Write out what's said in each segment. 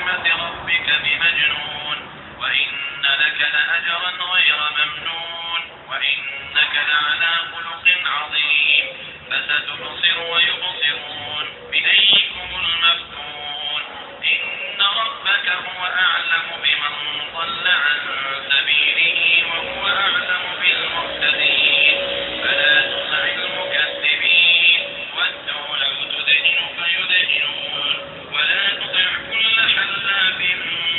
بنعمة ربك بمجنون وإن لك لأجرا غير ممنون وإنك لعلى خلق عظيم فستبصر ويبصرون بأيكم المفتون إن ربك هو أعلم بمن ضل عن سبيله وهو أعلم بالمهتدين فلا تطع المكذبين ودوا لو تدهن فيدهنون ولا تطع كل حلاف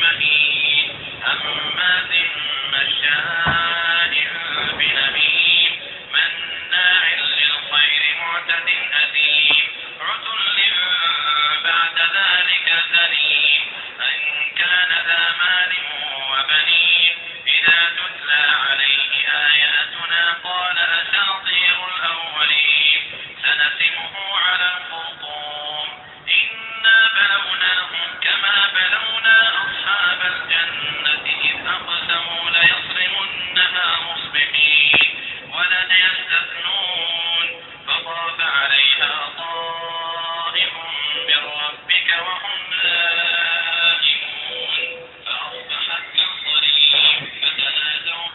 مهين هماز مشاء بنميم مناع للخير معتد أثيم عتل بعد ذلك زنيم أن كان ذا مال وبنين إذا تتلى عليه آياتنا قال أساطير الأولين سنسمه على الخرطوم إنا بلوناهم كما بلونا أصحاب الجنة إذ أقسموا ليصرمنها مصبحين ولن يستثنون فطاف عليها طائف من ربك وهم نائمون فأصبحت كالصريم فتنادوا.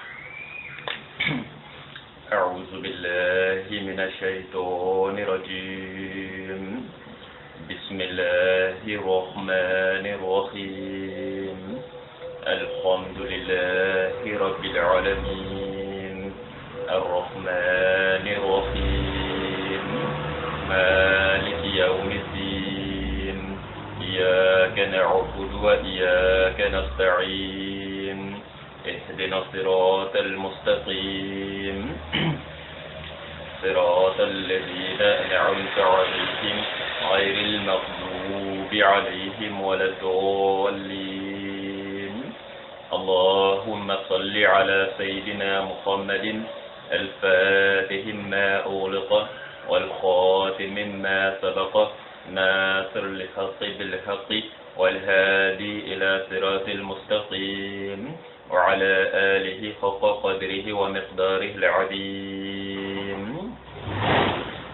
أعوذ بالله من الشيطان الرجيم. بسم الله الرحمن الرحيم. الحمد لله رب العالمين الرحمن الرحيم مالك يوم الدين إياك نعبد وإياك نستعين اهدنا الصراط المستقيم صراط الذين أنعمت عليهم غير المغضوب عليهم ولا الضالين. اللهم صل على سيدنا محمد الفاتح ما أغلق والخاتم ما سبق ناصر الحق بالحق والهادي إلى صراط المستقيم وعلى آله حق قدره ومقداره العظيم.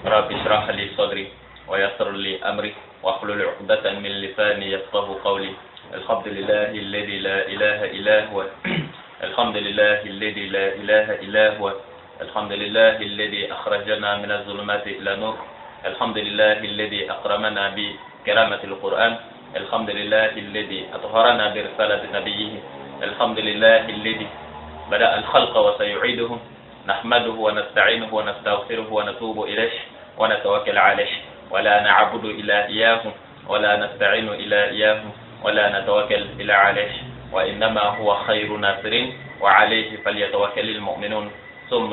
رب اشرح لي صدري ويسر لي أمري واحلل عقدة من لساني يفقه قولي. الحمد لله الذي لا إله إلا هو الحمد لله الذي لا إله إلا هو الحمد لله الذي أخرجنا من الظلمات إلى نور الحمد لله الذي أكرمنا بكرامة القرآن الحمد لله الذي أطهرنا برسالة نبيه الحمد لله الذي بدأ الخلق وسيعيده نحمده ونستعينه ونستغفره ونتوب إليه ونتوكل عليه ولا نعبد إلا إياه ولا نستعين إلا إياه ولا نتوكل إلا عليه وإنما هو خير ناصرين وعليه فليتوكل المؤمنون ثم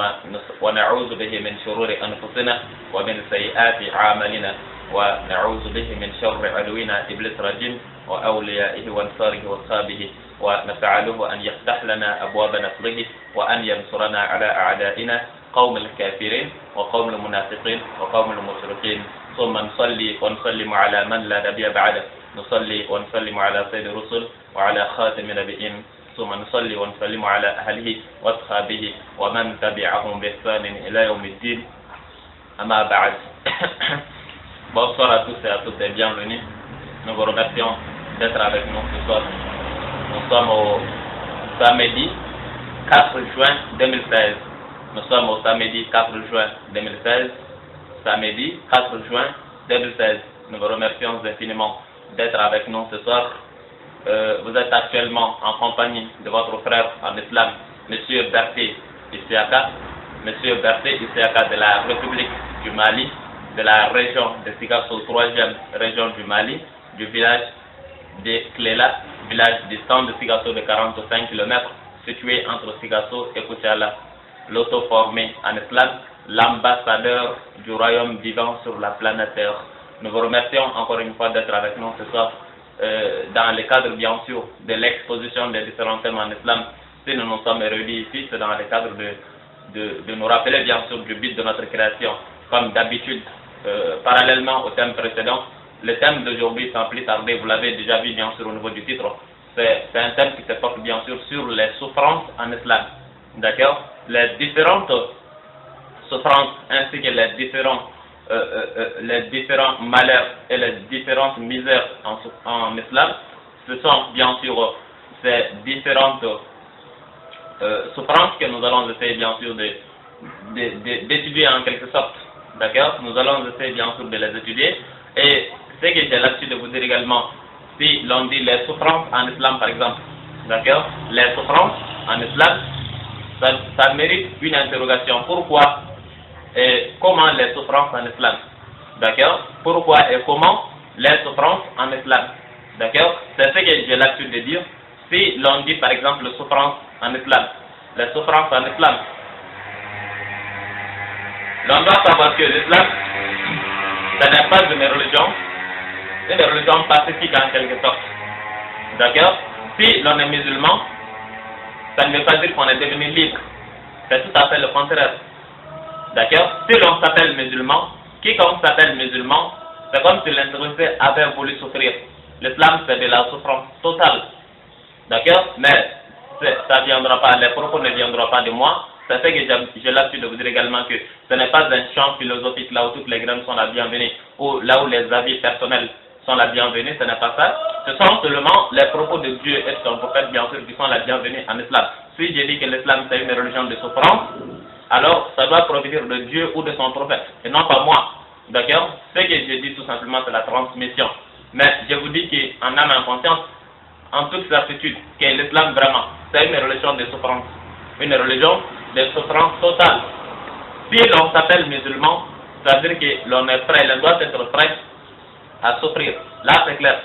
ونعوذ به من شرور أنفسنا ومن سيئات أعمالنا ونعوذ به من شر عدونا إبليس رجيم وأوليائه وانصاره وأصحابه ونسأله أن يفتح لنا أبواب نصره وأن ينصرنا على أعدائنا قوم الكافرين وقوم المنافقين وقوم المشركين ثم نصلي ونسلم على من لا نبي بعده نصلي ونسلم على سيد الرسل وعلى خاتم النبيين ثم نصلي ونسلم على أهله وأصحابه ومن تبعهم بإحسان إلى يوم الدين. أما بعد. Bonsoir à tous et à toutes et bienvenue. Nous vous remercions d'être avec nous ce soir. Nous sommes au samedi 4 juin 2016. Nous sommes au samedi 4 juin 2016. Samedi 4 juin 2016. Nous vous remercions infiniment d'être avec nous ce soir. Vous êtes actuellement en compagnie de votre frère en islam, M. Berté Isiaka. M. Berté Isiaka de la République du Mali, de la région de Sigasso, 3e région du Mali, du village de Klela, village distant de Sigasso de 45 km, situé entre Sigasso et Kouchala. L'auto-formé en islam, l'ambassadeur du royaume vivant sur la planète Terre. Nous vous remercions encore une fois d'être avec nous ce soir. Dans le cadre bien sûr de l'exposition des différents thèmes en islam, si nous nous sommes réunis ici, c'est dans le cadre de nous rappeler bien sûr du but de notre création. Comme d'habitude, parallèlement au thème précédent, le thème d'aujourd'hui sans plus tarder, vous l'avez déjà vu bien sûr au niveau du titre, c'est un thème qui se porte bien sûr sur les souffrances en islam. D'accord? Les différentes souffrances ainsi que les différents malheurs et les différentes misères en islam ce sont bien sûr ces différentes souffrances que nous allons essayer bien sûr d'étudier en quelque sorte. D'accord? Nous allons essayer bien sûr de les étudier. Et ce que j'ai l'habitude de vous dire également, si l'on dit les souffrances en islam par exemple, d'accord? Les souffrances en islam, ça mérite une interrogation. Pourquoi et comment les souffrances en islam? D'accord? Pourquoi et comment les souffrances en islam? D'accord? C'est ce que j'ai l'habitude de dire. Si l'on dit par exemple souffrance en islam, les souffrances en islam, l'on doit savoir que l'islam, ce n'est pas une religion pacifique en quelque sorte. D'accord? Si l'on est musulman, ça ne veut pas dire qu'on est devenu libre. C'est tout à fait le contraire. D'accord? Si l'on s'appelle musulman, quiconque s'appelle musulman, c'est comme si l'intéressé avait voulu souffrir. L'islam, c'est de la souffrance totale. D'accord? Mais ça ne viendra pas, les propos ne viendront pas de moi. C'est ce que j'ai l'habitude de vous dire également, que ce n'est pas un champ philosophique là où toutes les graines sont la bienvenue, ou là où les avis personnels sont la bienvenue, ce n'est pas ça. Ce sont seulement les propos de Dieu et de son prophète, bien sûr, qui sont la bienvenue en islam. Si j'ai dit que l'islam c'est une religion de souffrance, alors ça doit provenir de Dieu ou de son prophète, et non pas moi. D'accord? Ce que je dis tout simplement, c'est la transmission. Mais je vous dis qu'en âme et en conscience, en toute certitude, que l'islam vraiment, c'est une religion de souffrance. Une religion de souffrance totale. Si l'on s'appelle musulman, ça veut dire que l'on est prêt, l'on doit être prêt à souffrir. Là, c'est clair.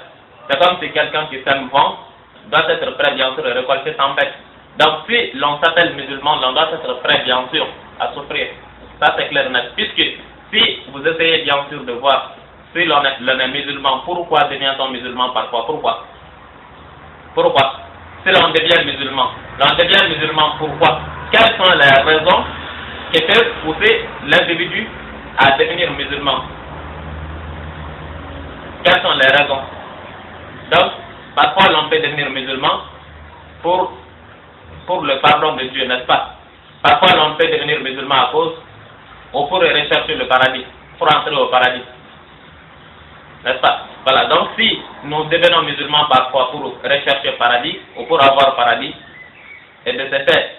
C'est comme si quelqu'un qui sème vent doit être prêt, bien sûr, à récolter tempête. Donc, si l'on s'appelle musulman, l'on doit être prêt, bien sûr, à souffrir. Ça, c'est clair net. Puisque, si vous essayez, bien sûr, de voir si l'on est musulman, pourquoi devient-on musulman parfois? Pourquoi? Si l'on devient musulman, pourquoi? Quelles sont les raisons qui peuvent pousser l'individu à devenir musulman? Quelles sont les raisons? Donc, parfois l'on peut devenir musulman pour le pardon de Dieu, n'est-ce pas? Parfois l'on peut devenir musulman à cause ou pour rechercher le paradis, pour entrer au paradis. N'est-ce pas? Voilà, donc si nous devenons musulmans parfois pour rechercher le paradis ou pour avoir paradis, et de ce fait,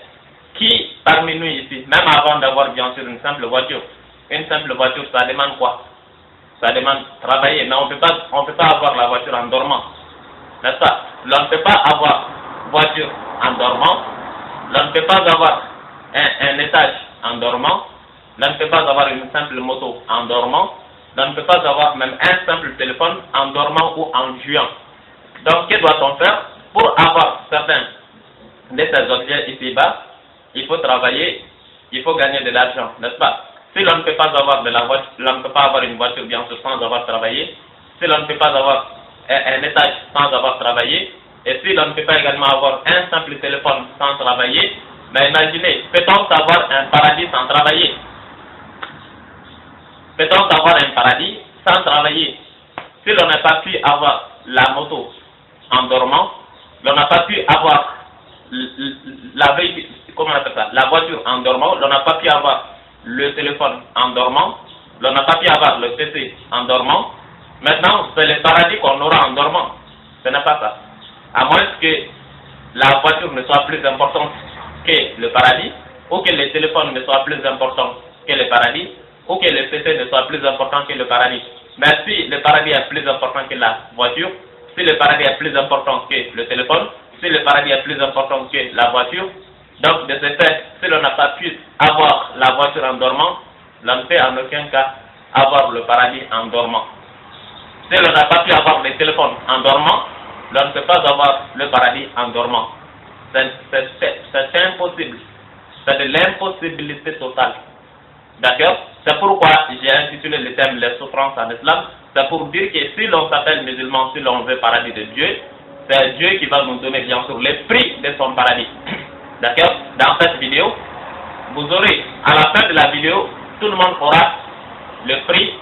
qui parmi nous ici, même avant d'avoir bien sûr une simple voiture, ça demande quoi? Ça demande travailler, mais on ne peut pas avoir la voiture en dormant. N'est-ce pas? L'on ne peut pas avoir voiture en dormant, l'on ne peut pas avoir un étage en dormant, l'on ne peut pas avoir une simple moto en dormant, l'on ne peut pas avoir même un simple téléphone en dormant ou en jouant. Donc, que doit-on faire? Pour avoir certains de ces objets ici-bas, il faut travailler, il faut gagner de l'argent, n'est-ce pas? Si l'on ne peut pas avoir de la voiture, l'on ne peut pas avoir une voiture bien sûr sans avoir travaillé, si l'on ne peut pas avoir un étage sans avoir travaillé, et si l'on ne peut pas également avoir un simple téléphone sans travailler, mais imaginez, peut-on avoir un paradis sans travailler? Peut-on avoir un paradis sans travailler? Si l'on n'a pas pu avoir la moto en dormant, l'on n'a pas pu avoir la voiture en dormant, l'on n'a pas pu avoir le téléphone en dormant, l'on n'a pas pu avoir le PC en dormant. Maintenant, c'est le paradis qu'on aura en dormant. Ce n'est pas ça. À moins que la voiture ne soit plus importante que le paradis, ou que le téléphone ne soit plus important que le paradis, ou que le PC ne soit plus important que le paradis. Mais si le paradis est plus important que la voiture, si le paradis est plus important que le téléphone, si le paradis est plus important que la voiture, donc de ce fait, si l'on n'a pas pu avoir la voiture en dormant, l'on ne peut en aucun cas avoir le paradis en dormant. Si l'on n'a pas pu avoir le téléphone en dormant, l'on ne peut pas avoir le paradis en dormant. C'est impossible. C'est de l'impossibilité totale. D'accord? C'est pourquoi j'ai intitulé le thème les souffrances en islam. C'est pour dire que si l'on s'appelle musulman, si l'on veut paradis de Dieu, c'est Dieu qui va nous donner bien sûr le prix de son paradis. D'accord? Dans cette vidéo, vous aurez, à la fin de la vidéo, tout le monde aura le prix,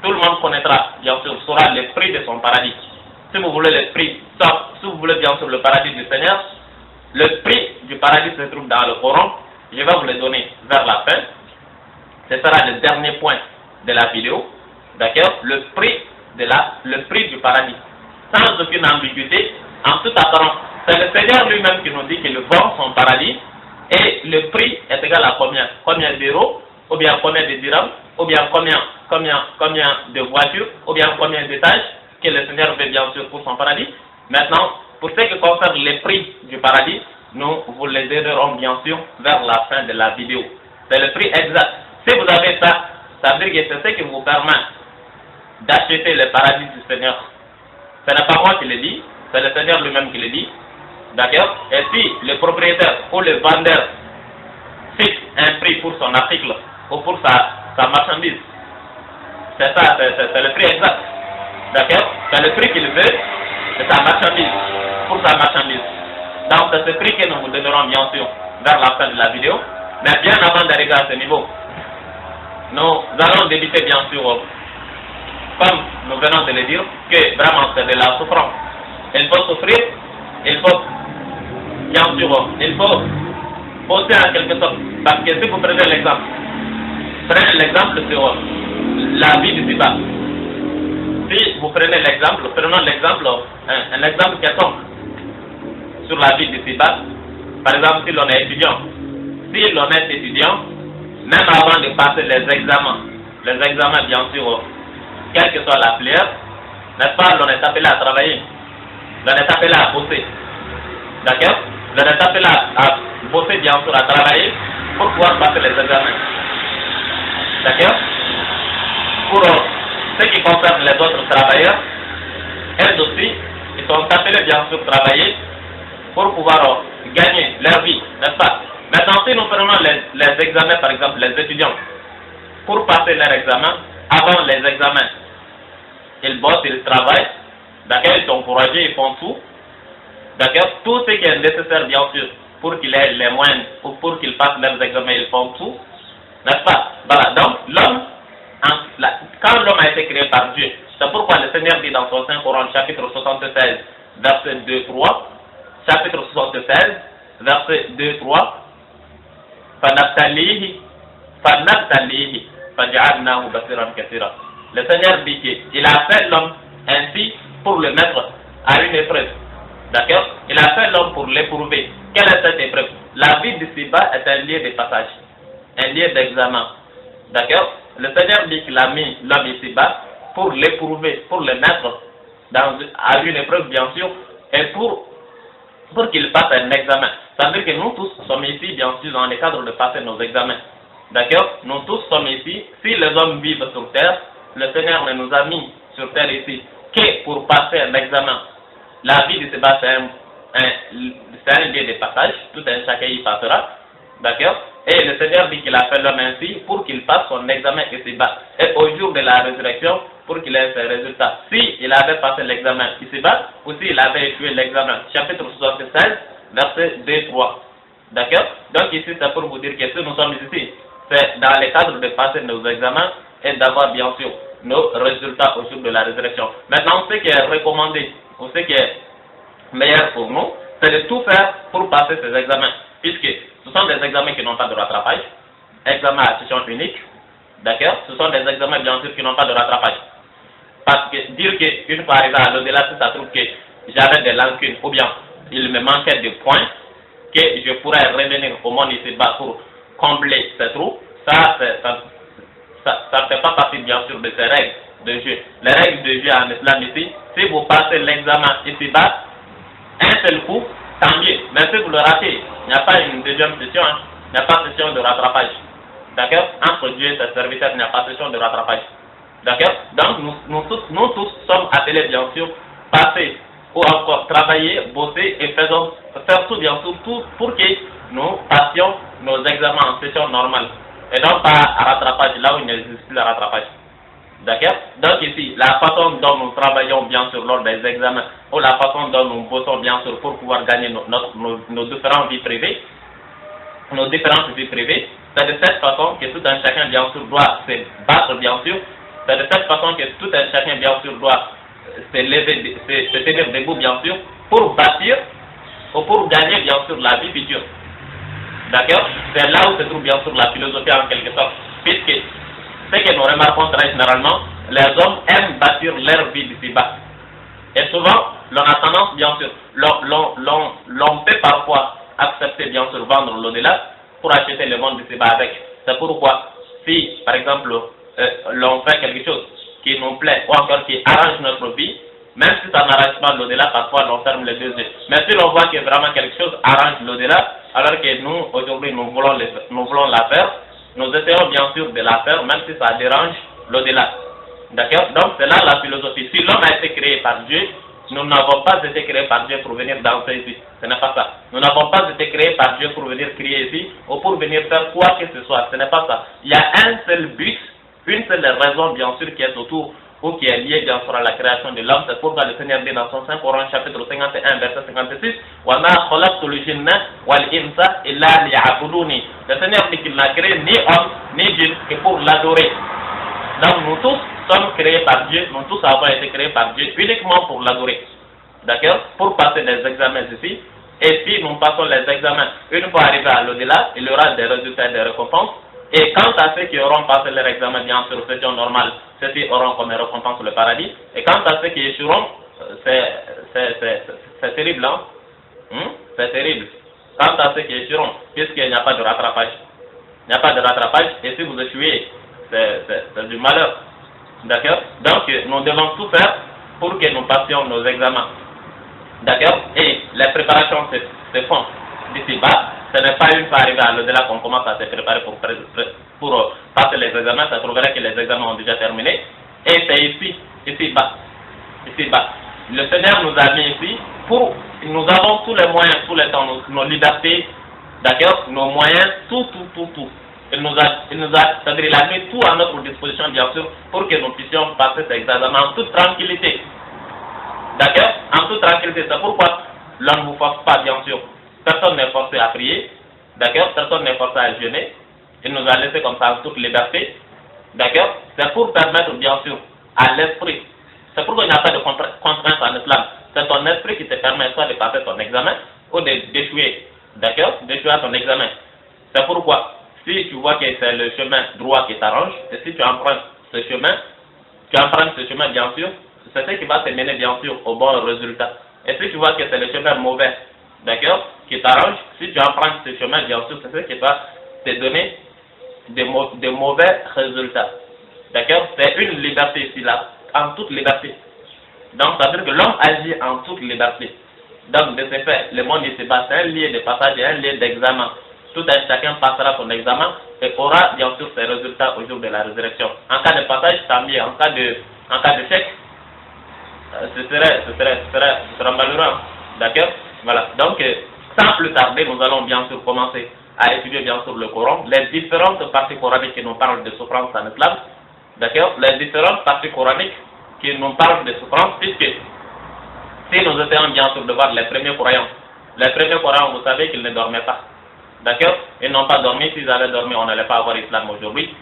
tout le monde connaîtra, bien sûr, saura le prix de son paradis. Si vous voulez le prix, si vous voulez bien sûr le paradis du Seigneur, le prix du paradis se trouve dans le Coran. Je vais vous le donner vers la fin. Ce sera le dernier point de la vidéo. D'accord? Le prix du paradis. Sans aucune ambiguïté, en toute apparence. C'est le Seigneur lui-même qui nous dit qu'il vend son paradis et le prix est égal à combien? Combien d'euros, ou bien combien de dirhams, ou bien combien de voitures, ou bien combien d'étages que le Seigneur veut bien sûr pour son paradis. Maintenant, pour ce qui concerne les prix du paradis, nous vous les aiderons bien sûr vers la fin de la vidéo. C'est le prix exact. Si vous avez ça, ça veut dire que c'est ce qui vous permet d'acheter le paradis du Seigneur. Ce n'est pas moi qui le dis, c'est le Seigneur lui-même qui le dit. D'accord? Et si le propriétaire ou le vendeur fixe un prix pour son article ou pour sa marchandise, c'est ça, c'est le prix exact. D'accord? C'est le prix qu'il veut de sa marchandise, pour sa marchandise. Donc c'est ce prix que nous vous donnerons bien sûr vers la fin de la vidéo. Mais bien avant d'arriver à ce niveau, nous allons débuter bien sûr, comme nous venons de le dire, que vraiment c'est de la souffrance. Il faut souffrir, il faut, bien sûr, il faut bosser en quelque sorte. Parce que si vous prenez l'exemple sur la vie du Siba. Si vous prenez l'exemple, prenons l'exemple, un exemple quelconque sur la vie du Siba. Par exemple, si l'on est étudiant. Si l'on est étudiant, même avant de passer les examens bien sûr, quelle que soit la filière, n'est-ce pas, l'on est appelé à travailler, l'on est appelé à bosser, d'accord? L'on est appelé à bosser bien sûr, à travailler pour pouvoir passer les examens, d'accord? Pour ce qui concerne les autres travailleurs, elles aussi, ils sont appelés bien sûr à travailler pour pouvoir gagner leur vie, n'est-ce pas? Maintenant, si nous prenons les examens, par exemple, les étudiants, pour passer leur examen, avant les examens, ils bossent, ils travaillent, d'accord, ils sont encouragés, ils font tout, d'accord, tout ce qui est nécessaire, bien sûr, pour qu'ils aient les moyens, ou pour qu'ils passent leurs examens, ils font tout, n'est-ce pas? Voilà, donc l'homme, quand l'homme a été créé par Dieu, c'est pourquoi le Seigneur dit dans son Saint-Coran, chapitre 76, verset 2-3, chapitre 76, verset 2-3, le Seigneur dit qu'il a fait l'homme ainsi pour le mettre à une épreuve. D'accord? Il a fait l'homme pour l'éprouver. Quelle est cette épreuve? La vie de Siba est un lieu de passage, un lieu d'examen. D'accord? Le Seigneur dit qu'il a mis l'homme ici-bas pour l'éprouver, pour le mettre à une épreuve bien sûr, et pour qu'il passe un examen. Ça veut dire que nous tous sommes ici, bien sûr, dans le cadre de passer nos examens. D'accord? Nous tous sommes ici. Si les hommes vivent sur terre, le Seigneur ne nous a mis sur terre ici que pour passer un examen. La vie de Séba, c'est un lieu de passage. Tout un chacun y passera. D'accord? Et le Seigneur dit qu'il a fait l'homme ainsi pour qu'il passe son examen ici-bas. Et au jour de la résurrection, pour qu'il ait ses résultats. Si il avait passé l'examen ici-bas, ou s'il avait échoué l'examen. Chapitre 76, verset 2-3. D'accord? Donc ici, c'est pour vous dire que si nous sommes ici, c'est dans le cadre de passer nos examens et d'avoir bien sûr nos résultats au jour de la résurrection. Maintenant, ce qui est recommandé, ou ce qui est meilleur pour nous, c'est de tout faire pour passer ces examens. Puisque ce sont des examens qui n'ont pas de rattrapage, examens à session unique, d'accord? Ce sont des examens bien sûr qui n'ont pas de rattrapage. Parce que dire qu'une fois arrivé à l'au-delà, si ça trouve que j'avais des lacunes ou bien il me manquait des points, que je pourrais revenir au monde ici-bas pour combler ces trous, ça ne fait pas partie bien sûr de ces règles de jeu. Les règles de jeu en islam ici, si vous passez l'examen ici-bas, un seul coup, tant mieux. Mais si vous le ratez, il n'y a pas une deuxième session, hein. Il n'y a pas de session de rattrapage. D'accord? Entre Dieu et ses serviteurs, il n'y a pas de session de rattrapage. D'accord? Donc nous tous sommes appelés bien sûr, passer ou encore travailler, bosser et faire tout bien sûr, tout pour que nous passions nos examens en session normale. Et non pas à rattrapage, là où il n'existe plus de rattrapage. D'accord? Donc ici, la façon dont nous travaillons bien sûr lors des examens, ou la façon dont nous bossons bien sûr pour pouvoir gagner nos différentes vies privées, c'est de cette façon que tout un chacun bien sûr doit se battre bien sûr, c'est de cette façon que tout un chacun bien sûr doit se tenir debout bien sûr, pour bâtir ou pour gagner bien sûr la vie future. D'accord? C'est là où se trouve bien sûr la philosophie en quelque sorte, puisque ce que nous remarquons très généralement, les hommes aiment bâtir leur vie d'ici-bas. Et souvent, l'on a tendance, bien sûr, l'on peut parfois accepter, bien sûr, vendre l'au-delà pour acheter le monde d'ici-bas avec. C'est pourquoi, si, par exemple, l'on fait quelque chose qui nous plaît ou encore qui arrange notre vie, même si ça n'arrange pas l'au-delà, parfois l'on ferme les deux yeux. Mais si l'on voit que vraiment quelque chose arrange l'au-delà, alors que nous, aujourd'hui, nous voulons la faire, nous essayons bien sûr de la faire, même si ça dérange l'au-delà. D'accord? Donc c'est là la philosophie. Si l'homme a été créé par Dieu, nous n'avons pas été créés par Dieu pour venir danser ici. Ce n'est pas ça. Nous n'avons pas été créés par Dieu pour venir crier ici ou pour venir faire quoi que ce soit. Ce n'est pas ça. Il y a un seul but, une seule raison bien sûr qui est autour ou qui est liée bien sûr à la création de l'homme. C'est pourquoi le Seigneur dit dans son Saint Coran chapitre 51 verset 56 وَمَا خَلَقْتُ الْجِنَّ وَالْإِنسَ إِلَّا لِيَعْبُدُونِ. Le Seigneur dit qu'il n'a créé ni homme ni djinn que pour l'adorer. Donc nous tous sommes créés par Dieu, nous tous avons été créés par Dieu uniquement pour l'adorer. D'accord? Pour passer des examens ici. Et si nous passons les examens, une fois arrivés à l'au-delà, il y aura des résultats et des récompenses. Et quant à ceux qui auront passé leur examen, bien sûr, c'est normal, ceux-ci auront comme récompense le paradis. Et quant à ceux qui échoueront, c'est terrible, hein? C'est terrible. Quant à ceux qui échoueront, puisqu'il n'y a pas de rattrapage. Il n'y a pas de rattrapage, et si vous échouez, c'est du malheur. D'accord? Donc, nous devons tout faire pour que nous passions nos examens. D'accord? Et les préparations se font d'ici-bas. Ce n'est pas une fois arrivé à l'au-delà qu'on commence à se préparer pour passer les examens. Ça trouverait que les examens ont déjà terminé. Et c'est ici-bas. Ici-bas. Le Seigneur nous a mis ici pour. Nous avons tous les moyens, tous les temps, nos libertés, d'accord? Nos moyens, tout. Il nous a, c'est-à-dire il a mis tout à notre disposition, bien sûr, pour que nous puissions passer cet examen en toute tranquillité. D'accord? En toute tranquillité. C'est pourquoi l'on ne vous force pas, bien sûr. Personne n'est forcé à prier. D'accord? Personne n'est forcé à jeûner. Il nous a laissé comme ça en toute liberté. D'accord? C'est pour permettre, bien sûr, à l'esprit. C'est pourquoi il n'y a pas de contrainte en islam. C'est ton esprit qui te permet soit de passer ton examen ou d'échouer. D'accord? D'échouer à ton examen. C'est pourquoi, si tu vois que c'est le chemin droit qui t'arrange, et si tu empruntes ce chemin, bien sûr, c'est ce qui va te mener, bien sûr, au bon résultat. Et si tu vois que c'est le chemin mauvais, d'accord, qui t'arrange, si tu empruntes ce chemin, bien sûr, c'est ce qui va te donner de mauvais résultats. D'accord? C'est une liberté ici, là, en toute liberté. Donc, ça veut dire que l'homme agit en toute liberté. Donc, de ce fait, le monde ici-bas, c'est un lieu de passage et un lieu d'examen. Tout un chacun passera son examen et aura bien sûr ses résultats au jour de la résurrection. En cas de passage, tant mieux. En cas d'échec, ce sera malheureux. D'accord? Voilà. Donc, sans plus tarder, nous allons bien sûr commencer à étudier bien sûr le Coran, les différentes parties coraniques qui nous parlent de souffrance en islam. D'accord? Les différentes parties coraniques qui nous parlent de souffrance, puisque si nous essayons bien sûr de voir les premiers croyants, vous savez qu'ils ne dormaient pas. D'accord? Ils n'ont pas dormi. S'ils avaient dormi, on n'allait pas avoir l'islam aujourd'hui.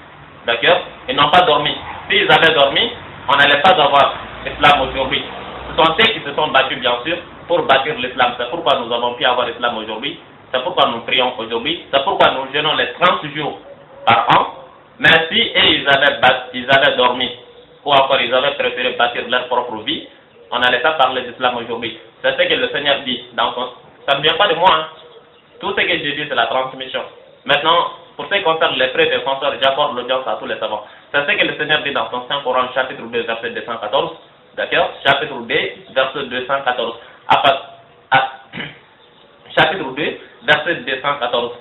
D'accord? Ils n'ont pas dormi. S'ils avaient dormi, on n'allait pas avoir l'islam aujourd'hui. Ce sont ceux qui se sont battus, bien sûr, pour bâtir l'islam. C'est pourquoi nous avons pu avoir l'islam aujourd'hui. C'est pourquoi nous prions aujourd'hui. C'est pourquoi nous jeûnons les 30 jours par an. Mais si ils avaient dormi, ou encore ils avaient préféré bâtir leur propre vie, on n'allait pas parler d'islam aujourd'hui. C'est ce que le Seigneur dit. Ça ne vient pas de moi, hein. Tout ce que j'ai dit, c'est la transmission. Maintenant, pour ce qui concerne les prêts défenseurs, j'accorde l'audience à tous les savants. C'est ce que le Seigneur dit dans son Saint Coran, chapitre 2, verset 214. D'accord? Chapitre 2, verset 214. Chapitre 2, verset 214.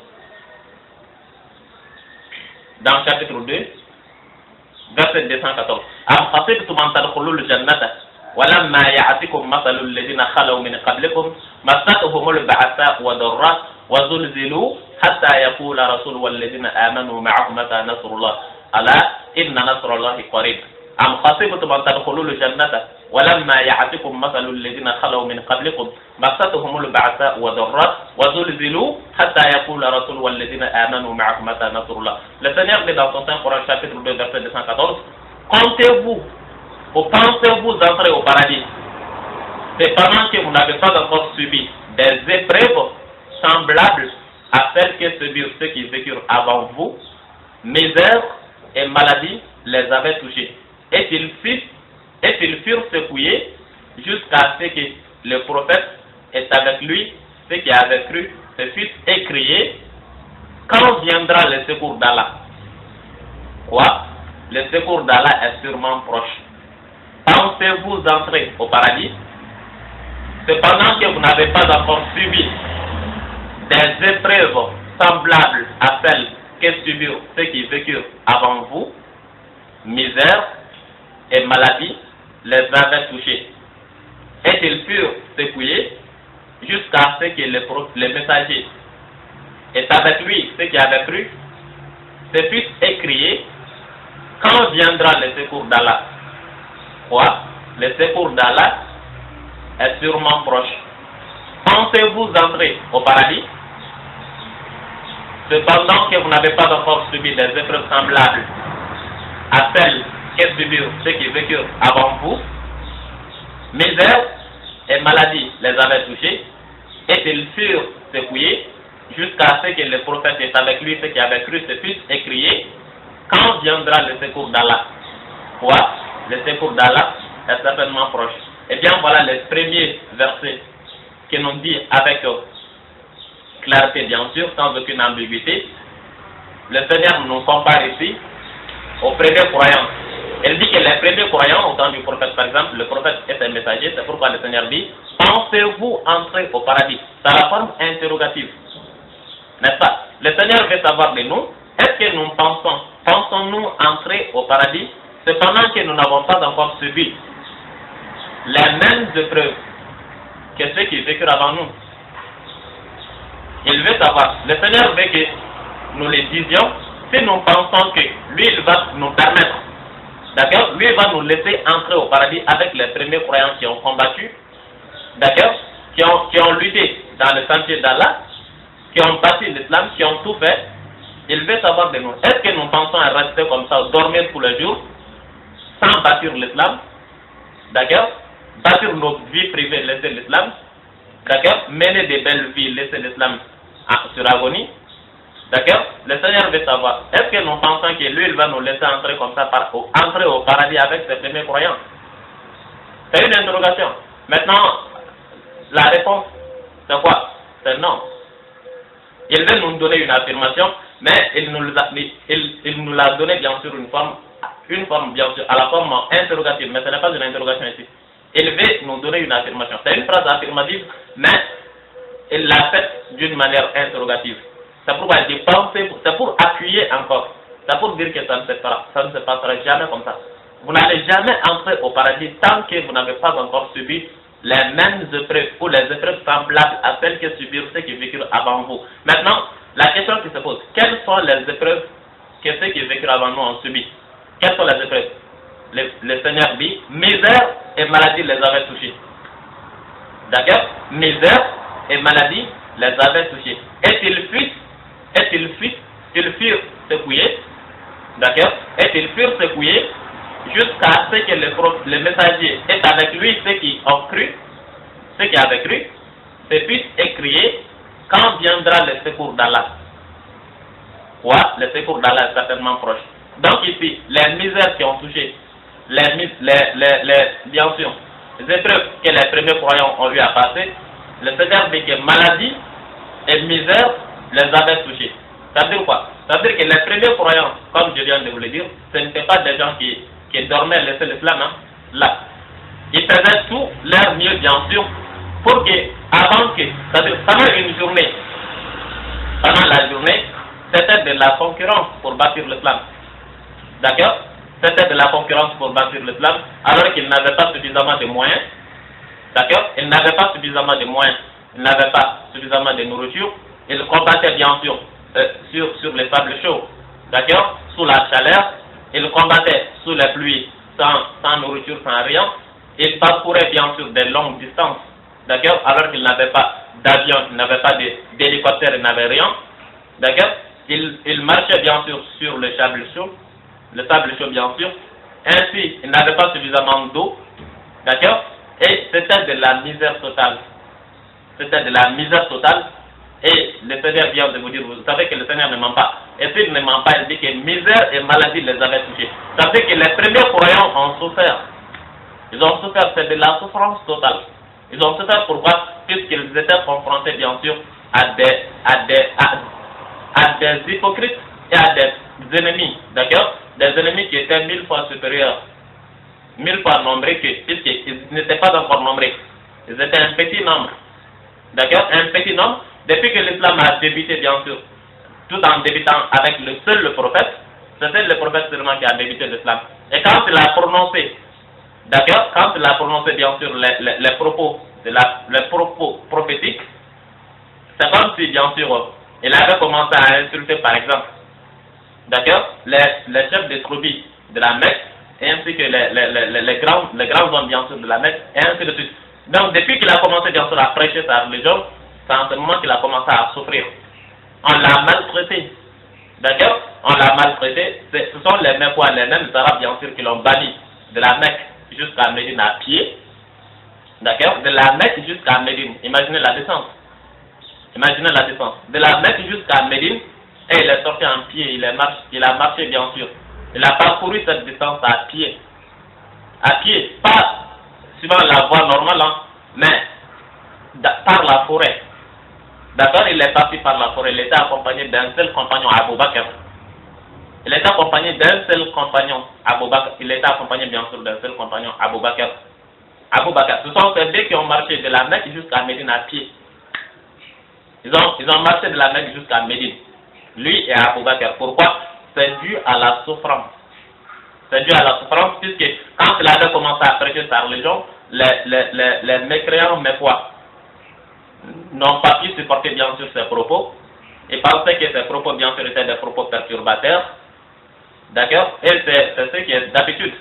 Dans chapitre 2, verset 214. Am hasibtum an tadkhulul jannata ولما يأتكم مثل الذين خلوا من قبلكم مستهم البعثاء والضراء وزلزلوا حتى يقول رسول والذين آمنوا معه متى نصر الله ألا إن نصر الله قريب أم حسبتم أن تدخلوا الجنة ولما يأتكم مثل الذين خلوا من قبلكم مستهم البعثاء والضراء وزلزلوا حتى يقول رسول والذين آمنوا معه متى نصر الله. Le Seigneur dit dans son Saint Coran chapitre 2 verset 214, comptez-vous ou pensez-vous entrer au paradis? C'est pendant que vous n'avez pas encore subi des épreuves semblables à celles que subirent ceux qui vécurent avant vous, misère et maladie les avaient touchés. Et qu'ils furent secoués jusqu'à ce le prophète est avec lui, ceux qui avaient cru, ce fut écrié, quand viendra le secours d'Allah. Quoi? Le secours d'Allah est sûrement proche. Pensez-vous entrer au paradis? Cependant que vous n'avez pas encore subi des épreuves semblables à celles que subirent ceux qui vécurent avant vous, misère et maladie les avaient touchés. Et ils furent secoués jusqu'à ce que les messagers et avec lui ceux qui avaient cru se puissent écrier, quand viendra le secours d'Allah. Quoi? Le secours d'Allah est sûrement proche. Pensez-vous entrer au paradis? Cependant que vous n'avez pas encore subi des épreuves semblables à celles que subirent ceux qui vécurent avant vous, misère et maladie les avaient touchés, et ils furent secoués jusqu'à ce que le prophète est avec lui, ceux qui avaient cru se puissent écrier, quand viendra le secours d'Allah. Quoi? Le secours d'Allah est certainement proche. Et bien voilà les premiers versets qui nous dit avec clarté, bien sûr, sans aucune ambiguïté. Le Seigneur nous compare ici aux premiers croyants. Il dit que les premiers croyants, au temps du prophète par exemple, le prophète est un messager, c'est pourquoi le Seigneur dit, pensez-vous entrer au paradis? C'est la forme interrogative. N'est-ce pas? Le Seigneur veut savoir de nous, est-ce que nous pensons-nous entrer au paradis, cependant que nous n'avons pas encore subi les mêmes épreuves que ceux qui vécurent avant nous? Il veut savoir, le Seigneur veut que nous les disions, si nous pensons que lui, il va nous permettre, d'accord, lui, il va nous laisser entrer au paradis avec les premiers croyants qui ont combattu, d'accord, qui ont lutté dans le sentier d'Allah, qui ont bâti l'islam, qui ont tout fait. Il veut savoir de nous, est-ce que nous pensons à rester comme ça, dormir tous les jours, sans bâtir l'islam, d'accord, bâtir nos vies privées, laisser l'islam, d'accord, mener des belles vies, laisser l'islam sur agonie, d'accord. Le Seigneur veut savoir, est-ce que nous pensons que lui, il va nous laisser entrer comme ça, entrer au paradis avec ses premiers croyants? C'est une interrogation. Maintenant, la réponse, c'est quoi? C'est non. Il veut nous donner une affirmation, mais il nous l'a donné bien sûr une forme bien sûr, à la forme interrogative, mais ce n'est pas une interrogation ici. Il veut nous donner une affirmation. C'est une phrase affirmative, mais il l'a faite d'une manière interrogative. C'est pourquoi il dit pensez, c'est pour appuyer encore. C'est pour dire que ça ne se passera jamais comme ça. Vous n'allez jamais entrer au paradis tant que vous n'avez pas encore subi les mêmes épreuves ou les épreuves semblables à celles que subirent ceux qui vécurent avant vous. Maintenant, la question qui se pose, quelles sont les épreuves que ceux qui vécurent avant nous ont subies? Quelles sont les épreuves? Le Seigneur dit, misère et maladie les avaient touchés. D'accord? Misère et maladie les avaient touchés. Et ils furent secoués. D'accord? Et ils furent secoués jusqu'à ce que le messager est avec lui, ceux qui ont cru, ceux qui avaient cru, se puissent écrier quand viendra le secours d'Allah. Quoi? Le secours d'Allah est certainement proche. Donc ici, les misères qui ont touché, bien sûr, les épreuves que les premiers croyants ont eu à passer, le Seigneur dit que maladie et misère les avaient touchés. Ça veut dire quoi? Ça veut dire que les premiers croyants, comme je viens de vous le dire, ce n'étaient pas des gens qui dormaient, laissaient l'islam là. Ils faisaient tout leur mieux, bien sûr, pour que, avant que, c'est-à-dire pendant une journée, pendant la journée, c'était de la concurrence pour bâtir l'islam. D'accord? C'était de la concurrence pour bâtir l'islam, alors qu'ils n'avaient pas suffisamment de moyens. D'accord? Ils n'avaient pas suffisamment de moyens, ils n'avaient pas suffisamment de nourriture. Ils combattaient bien sûr sur les sables chauds. D'accord? Sous la chaleur. Ils combattaient sous la pluie, sans nourriture, sans rien. Ils parcouraient bien sûr des longues distances. D'accord? Alors qu'ils n'avaient pas d'avion, ils n'avaient pas d'hélicoptère, ils n'avaient rien. D'accord? Ils marchaient bien sûr sur le sable chaud bien sûr. Ainsi, ils n'avaient pas suffisamment d'eau. D'accord? Et c'était de la misère totale. C'était de la misère totale. Et le Seigneur vient de vous dire, vous savez que le Seigneur ne ment pas. Et s'il ne ment pas, il dit que misère et maladie les avaient touchés. Ça veut dire que les premiers croyants ont souffert. Ils ont souffert, c'est de la souffrance totale. Ils ont fait ça pourquoi? Puisqu'ils étaient confrontés bien sûr à des hypocrites et à des ennemis, d'accord? Des ennemis qui étaient 1000 fois supérieurs, 1000 fois nombreux que, puisqu'ils n'étaient pas encore nombreux. Ils étaient un petit nombre, d'accord? Un petit nombre. Depuis que l'islam a débuté bien sûr, tout en débutant avec le prophète, c'était le prophète seulement qui a débuté l'islam. Et quand il a prononcé, d'accord, quand il a prononcé bien sûr les propos prophétiques, c'est comme si bien sûr il avait commencé à insulter par exemple, d'accord, les chefs des tribus de la Mecque, et ainsi que les grands hommes bien sûr de la Mecque, et ainsi de suite. Donc depuis qu'il a commencé bien sûr à prêcher sa religion, c'est en ce moment qu'il a commencé à souffrir. On l'a maltraité. D'accord? On l'a maltraité. Ce sont les mêmes Arabes bien sûr qui l'ont banni de la Mecque jusqu'à Médine à pied. D'accord? De la Mecque jusqu'à Médine. Imaginez la descente. Imaginez la descente. De la Mecque jusqu'à Médine, et il est sorti en pied. Il a marché bien sûr. Il a parcouru cette distance à pied. À pied. Pas suivant la voie normale, hein, mais par la forêt. D'accord, il est parti par la forêt, il était accompagné d'un seul compagnon, Abu Bakr. Il était accompagné d'un seul compagnon, Abu Bakr. Il était accompagné bien sûr d'un seul compagnon, Abu Bakr. Abu Bakr. Ce sont ces deux qui ont marché de la Mecque jusqu'à Médine à pied. Ils ont marché de la Mecque jusqu'à Médine. Lui et Abu Bakr. Pourquoi? C'est dû à la souffrance. C'est dû à la souffrance puisque quand il avait commencé à prêcher sa religion, les mécréants mécois n'ont pas pu supporter bien sûr ses propos. Ils pensaient que ses propos bien sûr étaient des propos perturbateurs. D'accord? Et c'est ce qui est d'habitude.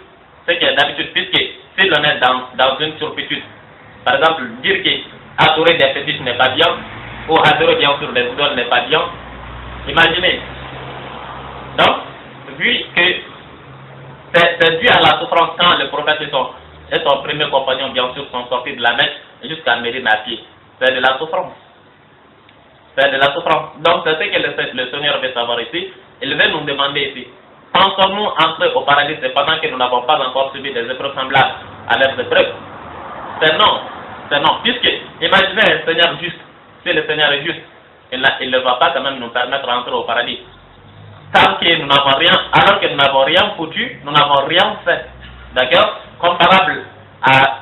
Ce qui est d'habitude, puisque si l'on est dans une turpitude, par exemple, dire qu'adorer des fétiches n'est pas bien, ou adorer bien sûr des idoles n'est pas bien, imaginez. Donc, vu que c'est dû à la souffrance quand le prophète et son premier compagnon bien sûr sont sortis de la Mecque jusqu'à Médine à pied. C'est de la souffrance. C'est de la souffrance. Donc c'est ce que le Seigneur veut savoir ici. Il veut nous demander ici. Pensons-nous entrer au paradis cependant que nous n'avons pas encore subi des épreuves semblables à leurs épreuves? C'est non. C'est non. Puisque, imaginez un Seigneur juste. Si le Seigneur est juste, il ne va pas quand même nous permettre d'entrer au paradis. Tant que nous n'avons rien, alors que nous n'avons rien foutu, nous n'avons rien fait. D'accord? Comparable à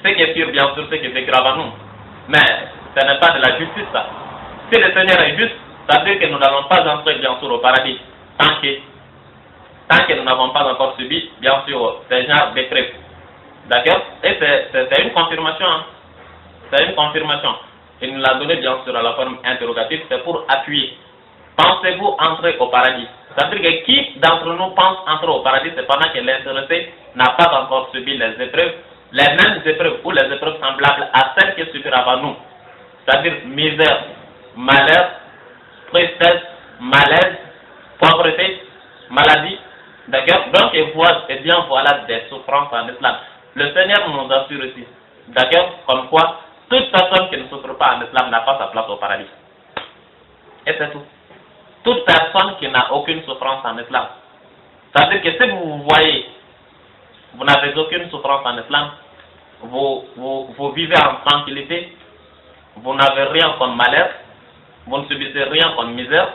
ce qui est pur, bien sûr, ce qui est grave à nous. Mais ce n'est pas de la justice, ça. Si le Seigneur est juste, ça veut dire que nous n'allons pas entrer, bien sûr, au paradis. Tant que nous n'avons pas encore subi, bien sûr, ces genres d'épreuves. D'accord? Et c'est une confirmation. Hein? C'est une confirmation. Il nous l'a donné, bien sûr, à la forme interrogative. C'est pour appuyer. Pensez-vous entrer au paradis? Ça veut dire que qui d'entre nous pense entrer au paradis, c'est pendant que l'intéressé n'a pas encore subi les épreuves, les mêmes épreuves ou les épreuves semblables à celles qui subirent avant nous. C'est-à-dire misère, malheur, tristesse, malaise, pauvreté, maladie. D'accord? Donc, et bien voilà des souffrances en islam. Le Seigneur nous assure ici. D'accord? Comme quoi, toute personne qui ne souffre pas en islam n'a pas sa place au paradis. Et c'est tout. Toute personne qui n'a aucune souffrance en islam. C'est-à-dire que si vous voyez, vous n'avez aucune souffrance en islam, vous vivez en tranquillité, vous n'avez rien comme malheur, vous ne subissez rien comme misère,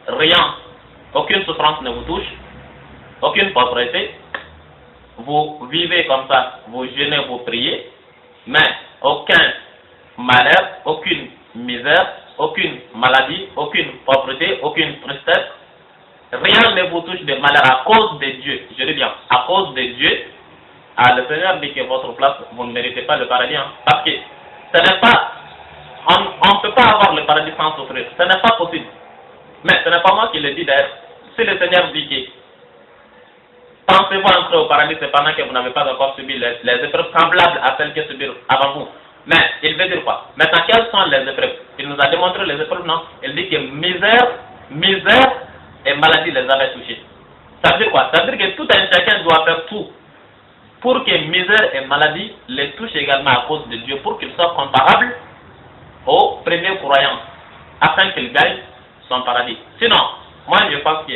rien, aucune souffrance ne vous touche, aucune pauvreté, vous vivez comme ça, vous jeûnez, vous priez, mais aucun malheur, aucune misère, aucune maladie, aucune pauvreté, aucune tristesse, rien ne vous touche de malheur à cause de Dieu. Je dis bien, à cause de Dieu. Le Seigneur dit que votre place, vous ne méritez pas le paradis. Hein, parce que ce n'est pas, on ne peut pas avoir le paradis sans souffrir. Ce n'est pas possible. Mais ce n'est pas moi qui le dis d'ailleurs. Si le Seigneur dit que pensez-vous entrer au paradis, c'est pendant que vous n'avez pas encore subi les épreuves semblables à celles que subirent avant vous. Mais il veut dire quoi? Maintenant, quelles sont les épreuves? Il nous a démontré les épreuves, non? Il dit que misère et maladie les avaient touchés. Ça veut dire quoi? Ça veut dire que tout un chacun doit faire tout pour que misère et maladie les touchent également à cause de Dieu, pour qu'ils soient comparables aux premiers croyants, afin qu'ils gagnent son paradis. Sinon, moi je vois que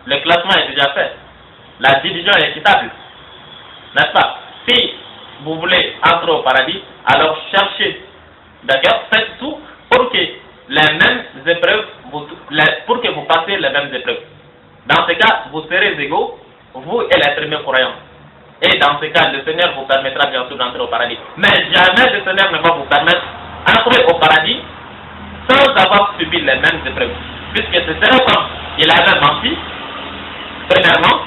le classement est déjà fait. La division est équitable. N'est-ce pas? Si vous voulez entrer au paradis, alors cherchez, d'accord, faites tout pour que les mêmes épreuves, pour que vous passiez les mêmes épreuves. Dans ce cas, vous serez égaux, vous et les premiers croyants. Et dans ce cas, le Seigneur vous permettra bien sûr d'entrer au paradis. Mais jamais le Seigneur ne va vous permettre d'entrer au paradis sans avoir subi les mêmes épreuves. Puisque ce serait comme il avait menti, premièrement,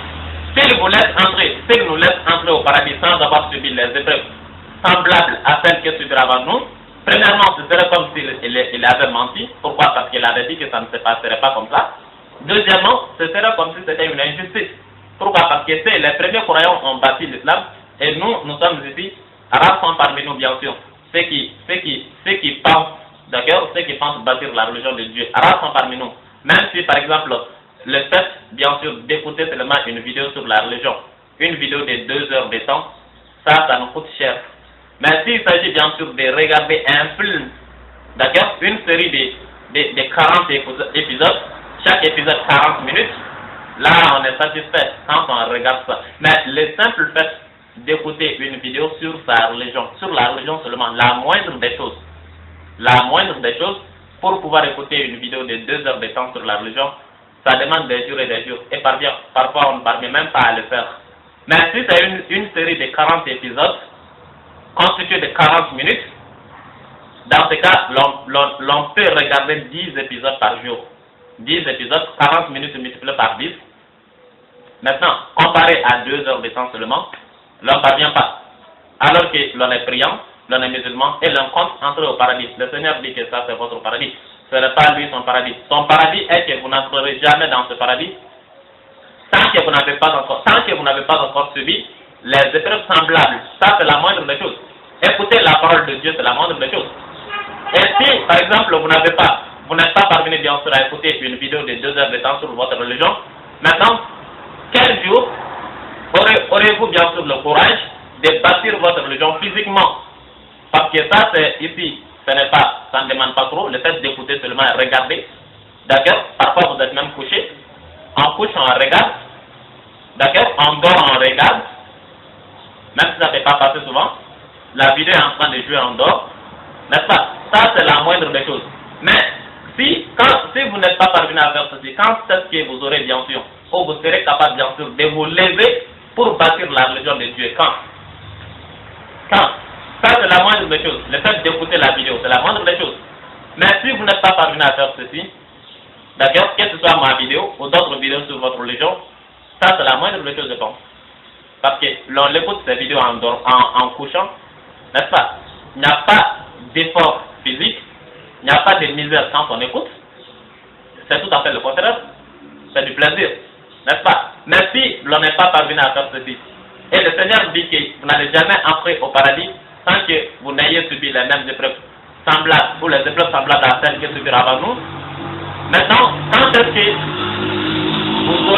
s'il nous laisse entrer au paradis sans avoir subi les épreuves semblables à celles qu'il subira avant nous, premièrement, ce serait comme s'il avait menti. Pourquoi? Parce qu'il avait dit que ça ne se passerait pas comme ça. Deuxièmement, ce serait comme si c'était une injustice. Pourquoi? Parce que les premiers croyants ont bâti l'islam et nous sommes ici, rares parmi nous bien sûr, ceux qui pensent, d'accord, ceux qui pensent bâtir la religion de Dieu, rares parmi nous. Même si par exemple, le fait bien sûr d'écouter seulement une vidéo sur la religion, une vidéo de 2 heures de temps, ça nous coûte cher. Mais s'il s'agit bien sûr de regarder un film, d'accord, une série de 40 épisodes, chaque épisode 40 minutes, là on est satisfait quand on regarde ça. Mais le simple fait d'écouter une vidéo sur la religion seulement, la moindre des choses, pour pouvoir écouter une vidéo de 2 heures de temps sur la religion, ça demande des jours et des jours. Et parfois on ne parvient même pas à le faire. Mais si c'est une série de 40 épisodes, constituée de 40 minutes, dans ce cas, l'on peut regarder 10 épisodes par jour. 10 épisodes, 40 minutes multipliées par 10. Maintenant, comparé à 2 heures de temps seulement, l'on ne parvient pas. Alors que l'on est priant, l'on est musulman et l'on compte entrer au paradis. Le Seigneur dit que ça c'est votre paradis. Ce n'est pas lui son paradis. Son paradis est que vous n'entrerez jamais dans ce paradis tant que vous n'avez pas encore subi les épreuves semblables. Ça c'est la moindre des choses. Écouter la parole de Dieu, c'est la moindre des choses. Et si, par exemple, vous n'êtes pas parvenu bien sûr à écouter une vidéo de 2 heures de temps sur votre religion, maintenant, quel jour aurez-vous bien sûr le courage de bâtir votre religion physiquement? Parce que ça, c'est ici, ça ne demande pas trop, le fait d'écouter seulement et regarder. D'accord? Parfois, vous êtes même couché. En couche, on regarde. D'accord? En dehors, on regarde. Même si ça ne fait pas passer souvent. La vidéo est en train de jouer en dehors. N'est-ce pas? Ça, c'est la moindre des choses. Mais si vous n'êtes pas parvenu à faire ceci, quand est-ce que vous aurez bien sûr, ou vous serez capable bien sûr de vous lever pour bâtir la religion de Dieu? Quand? Ça, c'est la moindre des choses. Le fait d'écouter la vidéo, c'est la moindre des choses. Mais si vous n'êtes pas parvenu à faire ceci, d'accord, que ce soit ma vidéo ou d'autres vidéos sur votre religion, ça, c'est la moindre des choses, je pense. Parce que l'on écoute ces vidéos en couchant, n'est-ce pas? Il n'y a pas d'effort physique, il n'y a pas de misère quand on écoute. C'est tout à fait le contraire. C'est du plaisir, n'est-ce pas? Mais si l'on n'est pas parvenu à faire ceci, et le Seigneur dit que vous n'allez jamais entrer au paradis sans que vous n'ayez subi les mêmes épreuves semblables, ou les épreuves semblables à celles que subiront avant nous. Maintenant, quand est-ce que vous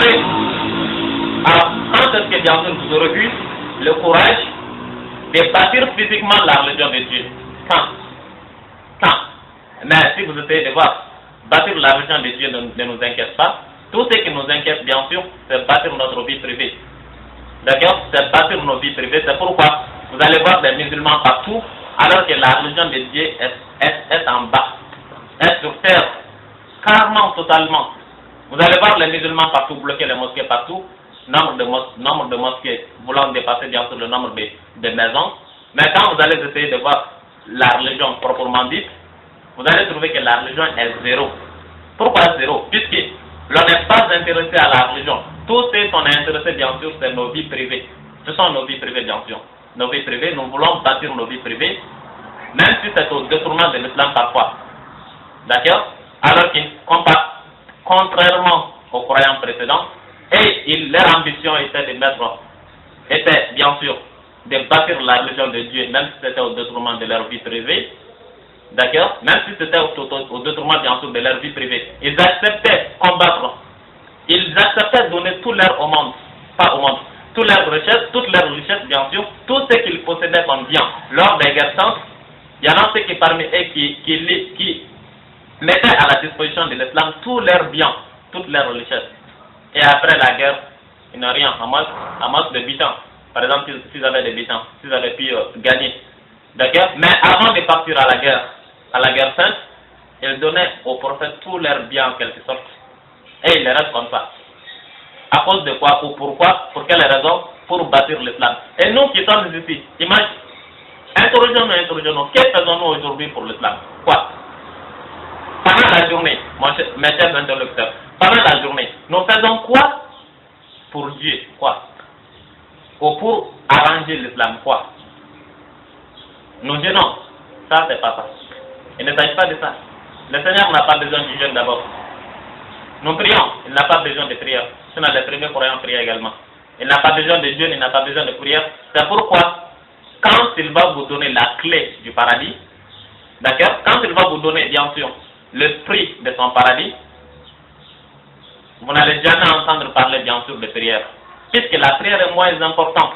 aurez eu le courage de bâtir physiquement la religion de Dieu? Quand? Mais si vous essayez de voir, bâtir la religion de Dieu ne nous inquiète pas. Tout ce qui nous inquiète, bien sûr, c'est bâtir notre vie privée. D'accord? C'est bâtir nos vies privées. C'est pourquoi vous allez voir des musulmans partout, alors que la religion de Dieu est en bas, est sur terre, carrément, totalement. Vous allez voir les musulmans partout, bloquer les mosquées partout, nombre de mosquées voulant dépasser bien sûr le nombre de maisons. Mais quand vous allez essayer de voir la religion proprement dite, vous allez trouver que la religion est zéro. Pourquoi zéro? Puisque l'on n'est pas intéressé à la religion. Tout ce qu'on est intéressé, bien sûr, c'est nos vies privées. Ce sont nos vies privées, bien sûr. Nos vies privées, nous voulons bâtir nos vies privées, même si c'est au détournement de l'islam parfois. D'accord? Alors que, contrairement aux croyants précédents, leur ambition était bien sûr de bâtir la religion de Dieu, même si c'était au détriment de leur vie privée. D'accord? Même si c'était au détriment bien sûr de leur vie privée. Ils acceptaient combattre. Ils acceptaient donner tout leur au monde. Pas au monde. Toutes leurs richesses bien sûr. Tout ce qu'ils possédaient comme bien. Lors des guerres saintes, il y en a ceux qui parmi eux qui mettaient à la disposition de l'islam tous leurs biens, toutes leurs richesses. Et après la guerre, ils n'ont rien, à moins de 8 ans. par exemple, s'ils avaient des butins, s'ils avaient pu gagner. D'accord? Mais avant de partir à la guerre sainte, ils donnaient au prophète tous leurs biens en quelque sorte. Et ils les restent comme ça. À cause de quoi ou pourquoi? Pour quelle raison? Pour bâtir l'islam. Et nous qui sommes ici, imagine, interrogeons-nous, que faisons-nous aujourd'hui pour l'islam? Quoi? Pendant la journée, mes chers interlocuteurs, pendant la journée, nous faisons quoi pour Dieu? Quoi? Ou pour arranger l'islam? Quoi? Nous jeûnons. Ça, c'est pas ça. Il ne s'agit pas de ça. Le Seigneur n'a pas besoin du jeûne d'abord. Nous prions, il n'a pas besoin de prière. Sinon, les premiers croyants prient également. Il n'a pas besoin de jeûne, il n'a pas besoin de prière. C'est pourquoi, quand il va vous donner la clé du paradis, d'accord, quand il va vous donner, bien sûr, le prix de son paradis, vous n'allez jamais entendre parler, bien sûr, de prière. Puisque la prière est moins importante.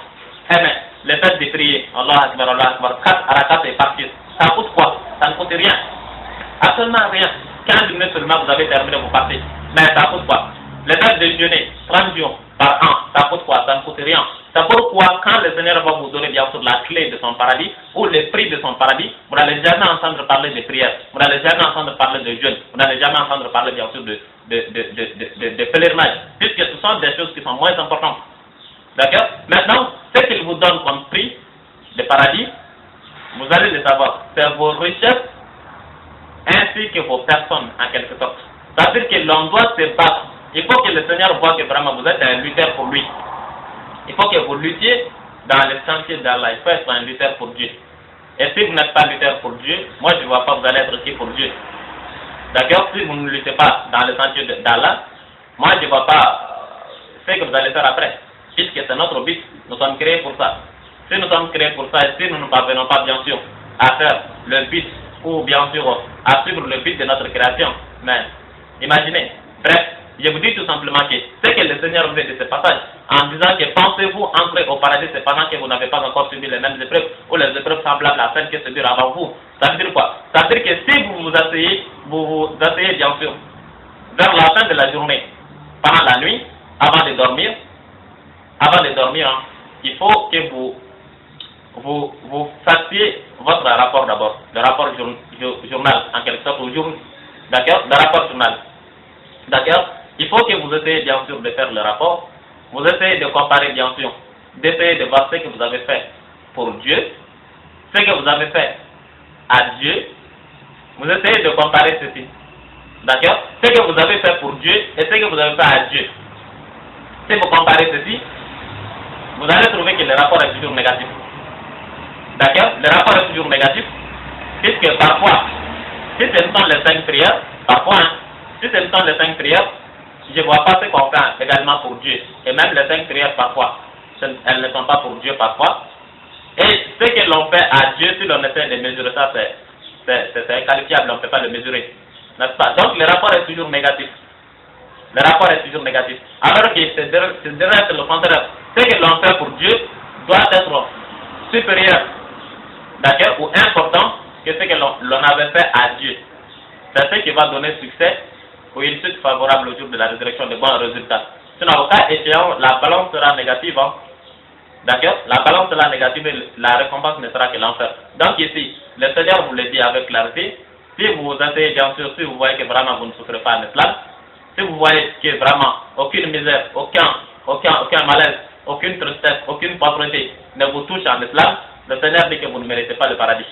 Eh bien, le fait de prier, Allah Akbar, 4 rakats et partir, ça coûte quoi? Ça ne coûte rien. Absolument rien. 15 minutes seulement, vous avez terminé, vous partez. Mais ça coûte quoi? Le fait de jeûner 30 jours par an, ça coûte quoi? Ça ne coûte rien. C'est pourquoi quand le Seigneur va vous donner bien sûr la clé de son paradis ou le prix de son paradis, vous n'allez jamais entendre parler de prière, vous n'allez jamais entendre parler de jeûne, vous n'allez jamais entendre parler bien sûr de pèlerinage, puisque ce sont des choses qui sont moins importantes. D'accord? Maintenant, ce qu'il vous donne comme prix de paradis, vous allez le savoir, c'est vos richesses ainsi que vos personnes en quelque sorte. C'est-à-dire que l'on doit se battre. Il faut que le Seigneur voit que vraiment vous êtes un lutteur pour lui. Il faut que vous luttiez dans le sentier d'Allah. Il faut être un lutteur pour Dieu. Et si vous n'êtes pas lutteur pour Dieu, moi je ne vois pas vous allez être qui pour Dieu. D'accord? Si vous ne luttez pas dans le sentier d'Allah, moi je ne vois pas ce que vous allez faire après. Puisque c'est notre but. Nous sommes créés pour ça. Si nous sommes créés pour ça et si nous ne parvenons pas bien sûr à faire le but ou bien sûr à suivre le but de notre création, mais imaginez, bref, je vous dis tout simplement que ce que le Seigneur veut de ce passage, en disant que pensez-vous entrer au paradis, c'est pendant que vous n'avez pas encore subi les mêmes épreuves, ou les épreuves semblables à celles qui se durent avant vous. Ça veut dire quoi? Ça veut dire que si vous vous asseyez bien sûr, vers la fin de la journée, pendant la nuit, avant de dormir, hein, il faut que vous fassiez votre rapport d'abord, le rapport journal, en quelque sorte, au jour, d'accord, le rapport journal. D'accord? Il faut que vous essayez bien sûr de faire le rapport, vous essayez de comparer bien sûr, d'essayer de voir ce que vous avez fait pour Dieu, ce que vous avez fait à Dieu, vous essayez de comparer ceci. D'accord? Ce que vous avez fait pour Dieu et ce que vous avez fait à Dieu. Si vous comparez ceci, vous allez trouver que le rapport est toujours négatif. D'accord? Le rapport est toujours négatif, puisque parfois, si ce sont les 5 prières, parfois, hein, si ce sont les 5 prières, je ne vois pas ce qu'on fait également pour Dieu. Et même les 5 prières, parfois, elles ne sont pas pour Dieu parfois. Et ce que l'on fait à Dieu, si l'on essaie de mesurer ça, c'est inqualifiable, on ne peut pas le mesurer. N'est-ce pas? Donc le rapport est toujours négatif. Le rapport est toujours négatif. Alors que c'est le contraire. Ce que l'on fait pour Dieu doit être supérieur, d'accord, ou important que ce que l'on avait fait à Dieu. C'est ce qui va donner succès ou une suite favorable au jour de la résurrection de bons résultats. Sinon, au cas échéant, la balance sera négative. Hein? D'accord? La balance sera négative et la récompense ne sera que l'enfer. Donc ici, le Seigneur vous le dit avec clarté. Si vous essayez, bien sûr, si vous voyez que vraiment vous ne souffrez pas en islam, si vous voyez que vraiment aucune misère, aucun malaise, aucune tristesse, aucune pauvreté ne vous touche en islam, le Seigneur dit que vous ne méritez pas le paradis.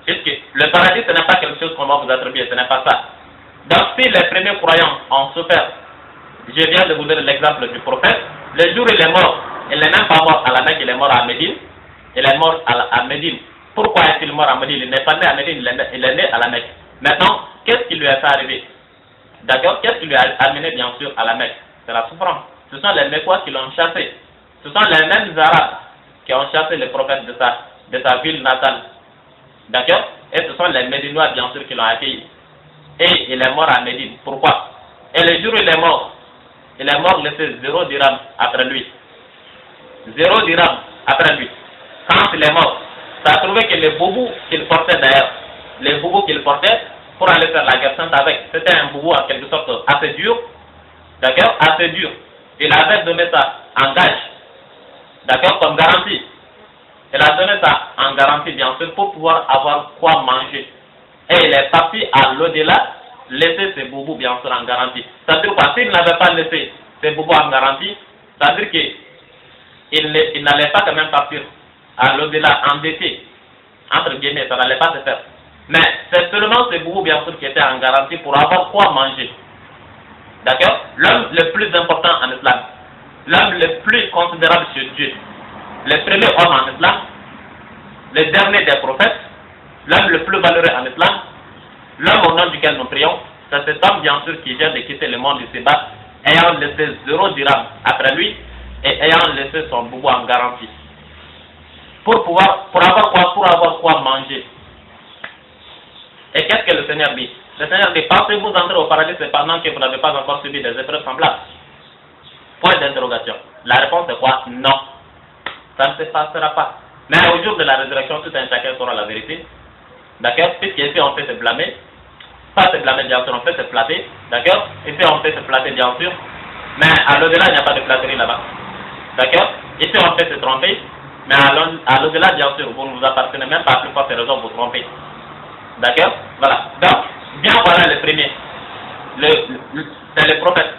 Puisque le paradis, ce n'est pas quelque chose qu'on va vous attribuer, ce n'est pas ça. Donc si les premiers croyants ont souffert, je viens de vous donner l'exemple du prophète, le jour où il est mort, il n'est même pas mort à la Mecque, il est mort à Médine. Il est mort à Médine. Pourquoi est-il mort à Médine? Il n'est pas né à Médine, il est né à la Mecque. Maintenant, qu'est-ce qui lui est arrivé? D'accord? Qu'est-ce qui lui a amené bien sûr à la Mecque? C'est la souffrance. Ce sont les Mecquois qui l'ont chassé. Ce sont les mêmes Arabes qui ont chassé le prophète de sa ville natale. D'accord? Et ce sont les Médinois bien sûr qui l'ont accueilli. Et il est mort à Médine. Pourquoi? Et le jour où il est mort laissé 0 dirham après lui. 0 dirham après lui. Quand il est mort, ça a trouvé que les boubous qu'il portait d'ailleurs, les boubous qu'il portait pour aller faire la guerre sainte avec, c'était un boubou en quelque sorte assez dur. D'accord? Assez dur. Il avait donné ça en gage. D'accord, comme garantie. Il a donné ça en garantie, bien sûr, pour pouvoir avoir quoi manger. Et il est parti à l'au-delà, laisser ses boubous, bien sûr, en garantie. C'est-à-dire quoi, s'il n'avait pas laissé ses boubous en garantie, c'est-à-dire qu'il n'allait pas quand même partir à l'au-delà, endetté, entre guillemets, ça n'allait pas se faire. Mais c'est seulement ces boubous, bien sûr, qui étaient en garantie pour avoir quoi manger. D'accord? L'homme le plus important en islam, l'homme le plus considérable chez Dieu, le premier homme en islam, le dernier des prophètes, l'homme le plus valeureux en islam, l'homme au nom duquel nous prions, c'est cet homme, bien sûr, qui vient de quitter le monde du sébat, ayant laissé 0 dirham après lui et ayant laissé son boubou en garantie. Pour avoir quoi manger. Et qu'est-ce que le Seigneur dit? Le Seigneur dit, pensez-vous entrer au paradis cependant que vous n'avez pas encore subi des épreuves semblables? Point d'interrogation. La réponse est quoi? Non. Ça ne se passera pas. Mais au jour de la résurrection, tout un chacun saura la vérité. D'accord? Puisqu'ici on peut se blâmer. Pas se blâmer, bien sûr, on peut se flatter. D'accord? Ici on peut se flatter, bien sûr. Mais à l'au-delà, il n'y a pas de flatterie là-bas. D'accord? Ici on peut se tromper. Mais à l'au-delà, bien sûr, vous ne vous appartenez même pas à plus forte raison de vous tromper. D'accord? Voilà. Donc, bien voilà le premier. C'est le prophète.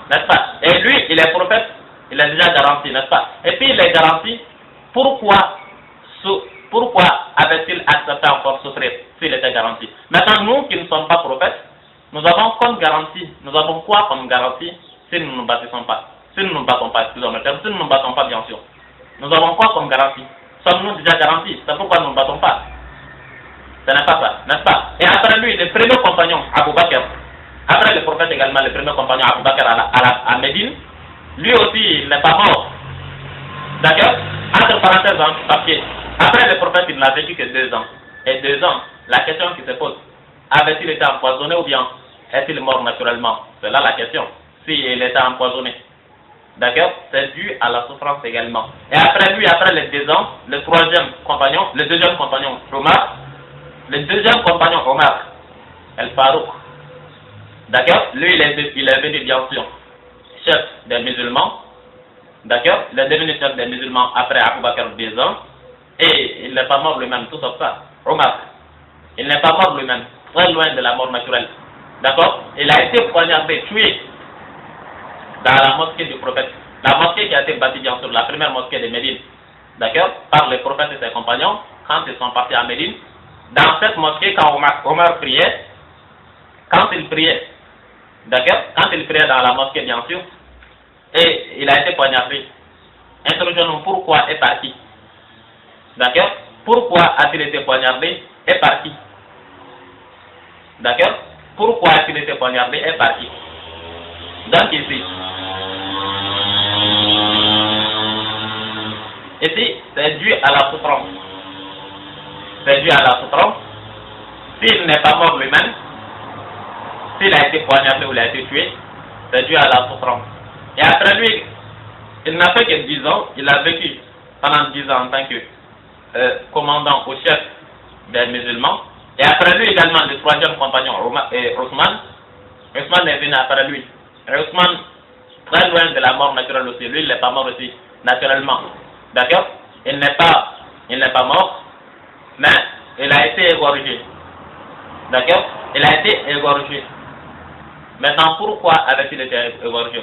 N'est-ce pas? Et lui, il est prophète, il est déjà garanti, n'est-ce pas? Et puis il est garanti, pourquoi avait-il accepté encore souffrir s'il était garanti? Maintenant, nous qui ne sommes pas prophètes, nous avons comme garantie, nous avons quoi comme garantie si nous ne nous bâtissons pas? Si nous ne nous battons pas, excusez-moi le terme, si nous ne nous battons pas, bien sûr. Nous avons quoi comme garantie? Sommes-nous déjà garantis? C'est pourquoi nous ne nous battons pas. Ce n'est pas ça, n'est-ce pas? Et après lui, le premier compagnon, Abu Bakr, après le prophète également, le premier compagnon Abu Bakr à Médine, lui aussi, il n'est pas mort. D'accord? Entre parenthèses, dans ce papier, après le prophète, il n'a vécu que 2 ans. Et 2 ans, la question qui se pose, avait-il été empoisonné ou bien est-il mort naturellement? C'est là la question. S'il était empoisonné. D'accord? C'est dû à la souffrance également. Et après lui, après les 2 ans, le deuxième compagnon, Omar, le deuxième compagnon, Omar, El-Farouk, d'accord? Lui, il est venu, bien sûr, chef des musulmans, d'accord? Il est devenu chef des musulmans après Abu Bakr 2 ans, et il n'est pas mort lui-même, tout sauf ça. Omar, il n'est pas mort lui-même, très loin de la mort naturelle, d'accord? Il a été poignardé, tué dans la mosquée du prophète, la mosquée qui a été bâtie, bien sûr, la première mosquée de Médine, d'accord? Par le prophète et ses compagnons, quand ils sont partis à Médine. Dans cette mosquée, quand Omar priait, quand il priait, d'accord, quand il priait dans la mosquée, bien sûr, et il a été poignardé. Interrogeons-nous pourquoi et par qui. D'accord? Pourquoi a-t-il été poignardé et par qui? D'accord? Pourquoi a-t-il été poignardé et par qui? Donc ici, c'est dû à la souffrance. C'est dû à la souffrance. S'il n'est pas mort lui-même, s'il a été poignardé ou il a été tué, c'est dû à la souffrance. Et après lui, il n'a fait que 10 ans, il a vécu pendant 10 ans en tant que commandant au chef des musulmans. Et après lui également, le troisième compagnon, Ousmane est venu après lui. Et Ousmane, très loin de la mort naturelle aussi, lui il n'est pas mort aussi, naturellement. D'accord? Il n'est pas mort. Mais il a été égorgé. D'accord? Il a été égorgé. Maintenant, pourquoi avait-il été égorgé?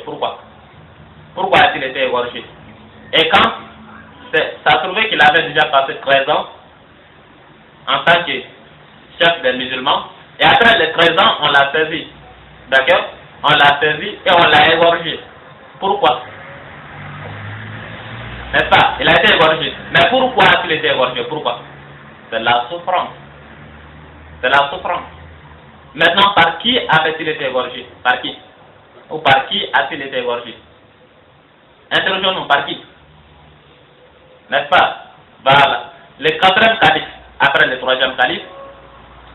Pourquoi a-t-il été égorgé? Et quand ça a trouvé qu'il avait déjà passé 13 ans en tant que chef des musulmans, et après les 13 ans, on l'a saisi. D'accord? On l'a saisi et on l'a égorgé. Pourquoi? N'est-ce pas? Il a été égorgé. Mais pourquoi a-t-il été égorgé? Pourquoi? C'est la souffrance. C'est la souffrance. Maintenant, par qui avait-il été égorgé? Par qui? Ou par qui a-t-il été égorgé? Interrogeons-nous, par qui? N'est-ce pas? Voilà. Le 4e calife, après le 3e calife,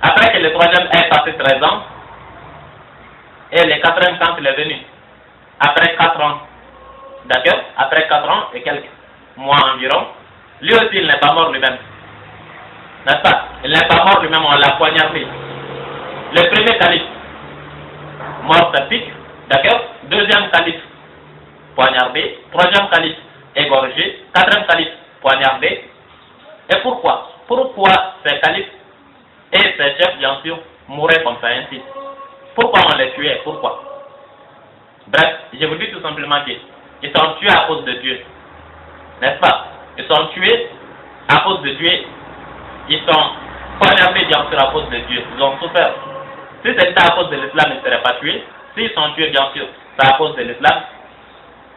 après que le 3e ait passé 13 ans, et le 4e quand il est venu, après 4 ans, d'accord? Après 4 ans et quelques mois environ, lui aussi il n'est pas mort lui-même. N'est-ce pas? Il n'est pas mort lui-même, on l'a poignardé. Le premier calife, mort à pic, d'accord? 2e calife, poignardé. 3e calife, égorgés, 4e calife poignardé. Et pourquoi? Pourquoi ces califes et ces chefs, bien sûr, mouraient comme ça ainsi? Pourquoi on les tuait? Pourquoi? Bref, je vous dis tout simplement qu'ils sont tués à cause de Dieu. N'est-ce pas? Ils sont tués à cause de Dieu. Ils sont poignardés, bien sûr, à cause de Dieu. Ils ont souffert. Si c'était à cause de l'islam, ils ne seraient pas tués. S'ils sont tués, bien sûr, c'est à cause de l'islam.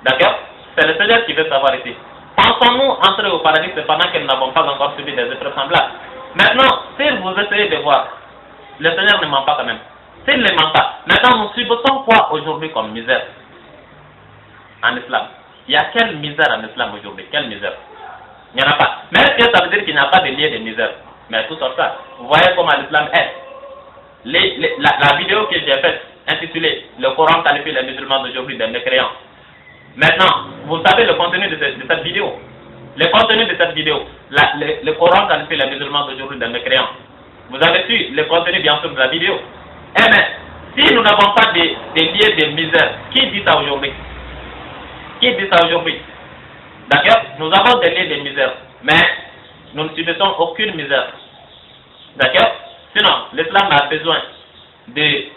D'accord? C'est le Seigneur qui veut savoir ici. Pensons-nous entrer au paradis cependant que nous n'avons pas encore subi des épreuves semblables? Maintenant, si vous essayez de voir, le Seigneur ne ment pas quand même. S'il ne ment pas, maintenant nous subissons quoi aujourd'hui comme misère en islam? Il y a quelle misère en islam aujourd'hui? Quelle misère? Il n'y en a pas. Mais est-ce que ça veut dire qu'il n'y a pas de lien de misère? Mais tout ça, vous voyez comment l'islam est. La vidéo que j'ai faite, intitulée Le Coran qualifie les musulmans d'aujourd'hui des mécréants. Maintenant, vous savez le contenu de cette vidéo. Le contenu de cette vidéo, le Coran qualifie les musulmans d'aujourd'hui des mécréants. Vous avez su le contenu bien sûr de la vidéo. Eh bien, si nous n'avons pas des liens de misère, qui dit ça aujourd'hui? Qui dit ça aujourd'hui? D'accord? Nous avons des liens de misère, mais nous ne subissons aucune misère. D'accord? Sinon, l'islam a besoin il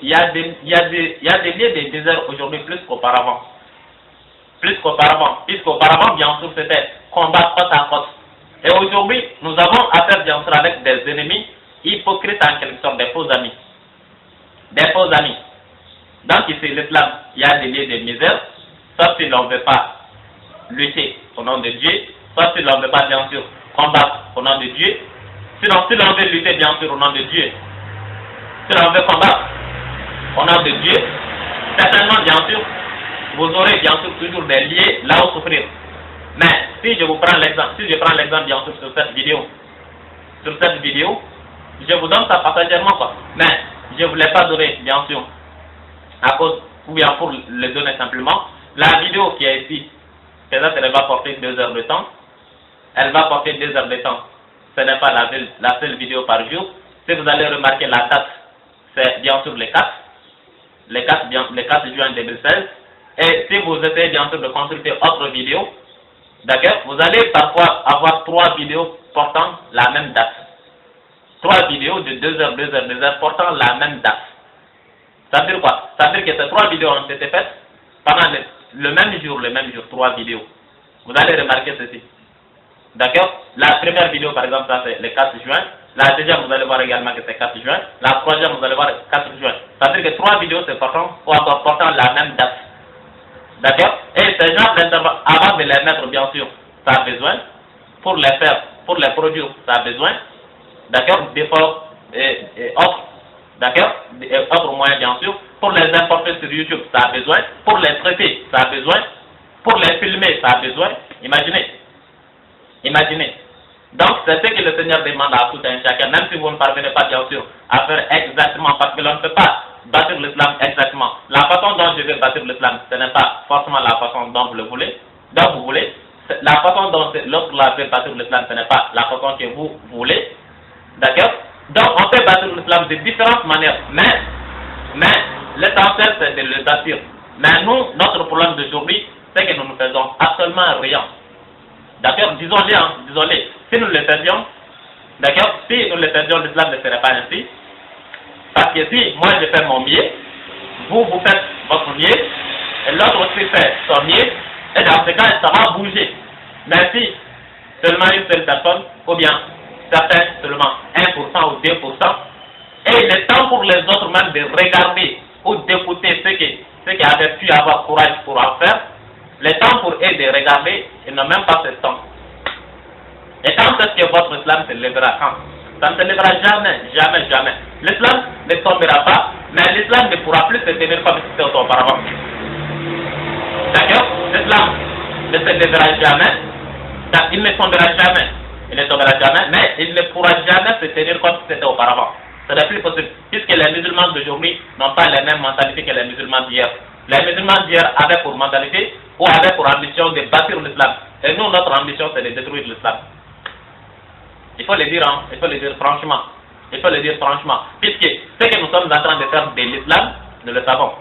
y a des liens de misère aujourd'hui plus qu'auparavant. Puisqu'auparavant, bien sûr, c'était combat côte à côte. Et aujourd'hui, nous avons affaire, bien sûr, avec des ennemis hypocrites en quelque sorte, des faux amis. Des faux amis. Donc ici, l'islam, il y a des liens de misère, sauf si l'on ne veut pas lutter au nom de Dieu, sauf si l'on ne veut pas, bien sûr, combattre au nom de Dieu. Sinon, si l'on veut lutter, bien sûr, au nom de Dieu, si l'on veut combattre au nom de Dieu, certainement, bien sûr, vous aurez bien sûr toujours des liens là où souffrir. Mais si je vous prends l'exemple, bien sûr sur cette vidéo, je vous donne ça passagèrement quoi. Mais je ne vous l'ai pas donné bien sûr à cause, ou bien pour le donner simplement. La vidéo qui est ici, elle va porter 2 heures de temps. Elle va porter 2 heures de temps. Ce n'est pas la seule vidéo par jour. Si vous allez remarquer la date, c'est bien sûr le 4 juin 2016. Et si vous essayez bien sûr de consulter autre vidéo, d'accord, vous allez parfois avoir 3 vidéos portant la même date. 3 vidéos de 2 heures portant la même date. Ça veut dire quoi? Ça veut dire que ces 3 vidéos ont été faites pendant le même jour, 3 vidéos. Vous allez remarquer ceci. D'accord? La première vidéo par exemple, ça c'est le 4 juin. La deuxième, vous allez voir également que c'est 4 juin. La troisième, vous allez voir 4 juin. Ça veut dire que 3 vidéos se portant la même date. D'accord? Et ces gens d'intervention, avant de les mettre, bien sûr, ça a besoin, pour les faire, pour les produire, ça a besoin, d'accord, d'efforts et autres, d'accord, autres moyens, bien sûr, pour les importer sur YouTube, ça a besoin, pour les traiter, ça a besoin, pour les filmer, ça a besoin, imaginez. Donc, c'est ce que le Seigneur demande à tout un chacun, même si vous ne parvenez pas, bien sûr, à faire exactement, parce que l'on ne peut pas bâtir l'islam exactement. La façon dont je vais bâtir l'islam, ce n'est pas forcément la façon dont vous vous voulez. La façon dont l'autre veut bâtir l'islam, ce n'est pas la façon que vous voulez. D'accord? Donc, on peut bâtir l'islam de différentes manières. Mais l'essentiel, c'est de le bâtir. Mais nous, notre problème d'aujourd'hui, c'est que nous ne faisons absolument rien. D'accord? Disons-le. Si nous le faisions, d'accord? Si nous le faisions, l'islam ne serait pas ainsi. Parce que si moi je fais mon mieux, vous faites votre mieux, et l'autre aussi fait son mieux, et dans ce cas, ça va bouger. Mais si seulement une seule personne, ou bien certains seulement 1% ou 2%, et il est temps pour les autres même de regarder ou d'écouter ceux qui avaient pu avoir courage pour en faire, le temps pour eux de regarder, ils n'ont même pas ce temps. Et quand est-ce que votre islam se lèvera? Quand? Ça ne se lèvera jamais. L'islam ne tombera pas, mais l'islam ne pourra plus se tenir comme c'était auparavant. D'accord? L'islam ne se lèvera jamais, il ne tombera jamais, mais il ne pourra jamais se tenir comme c'était auparavant. Ce n'est plus possible, puisque les musulmans d'aujourd'hui n'ont pas les mêmes mentalités que les musulmans d'hier. Les musulmans d'hier avaient pour mentalité ou avaient pour ambition de bâtir l'islam. Et nous, notre ambition, c'est de détruire l'islam. Il faut le dire franchement. Puisque ce que nous sommes en train de faire de l'islam, nous le savons.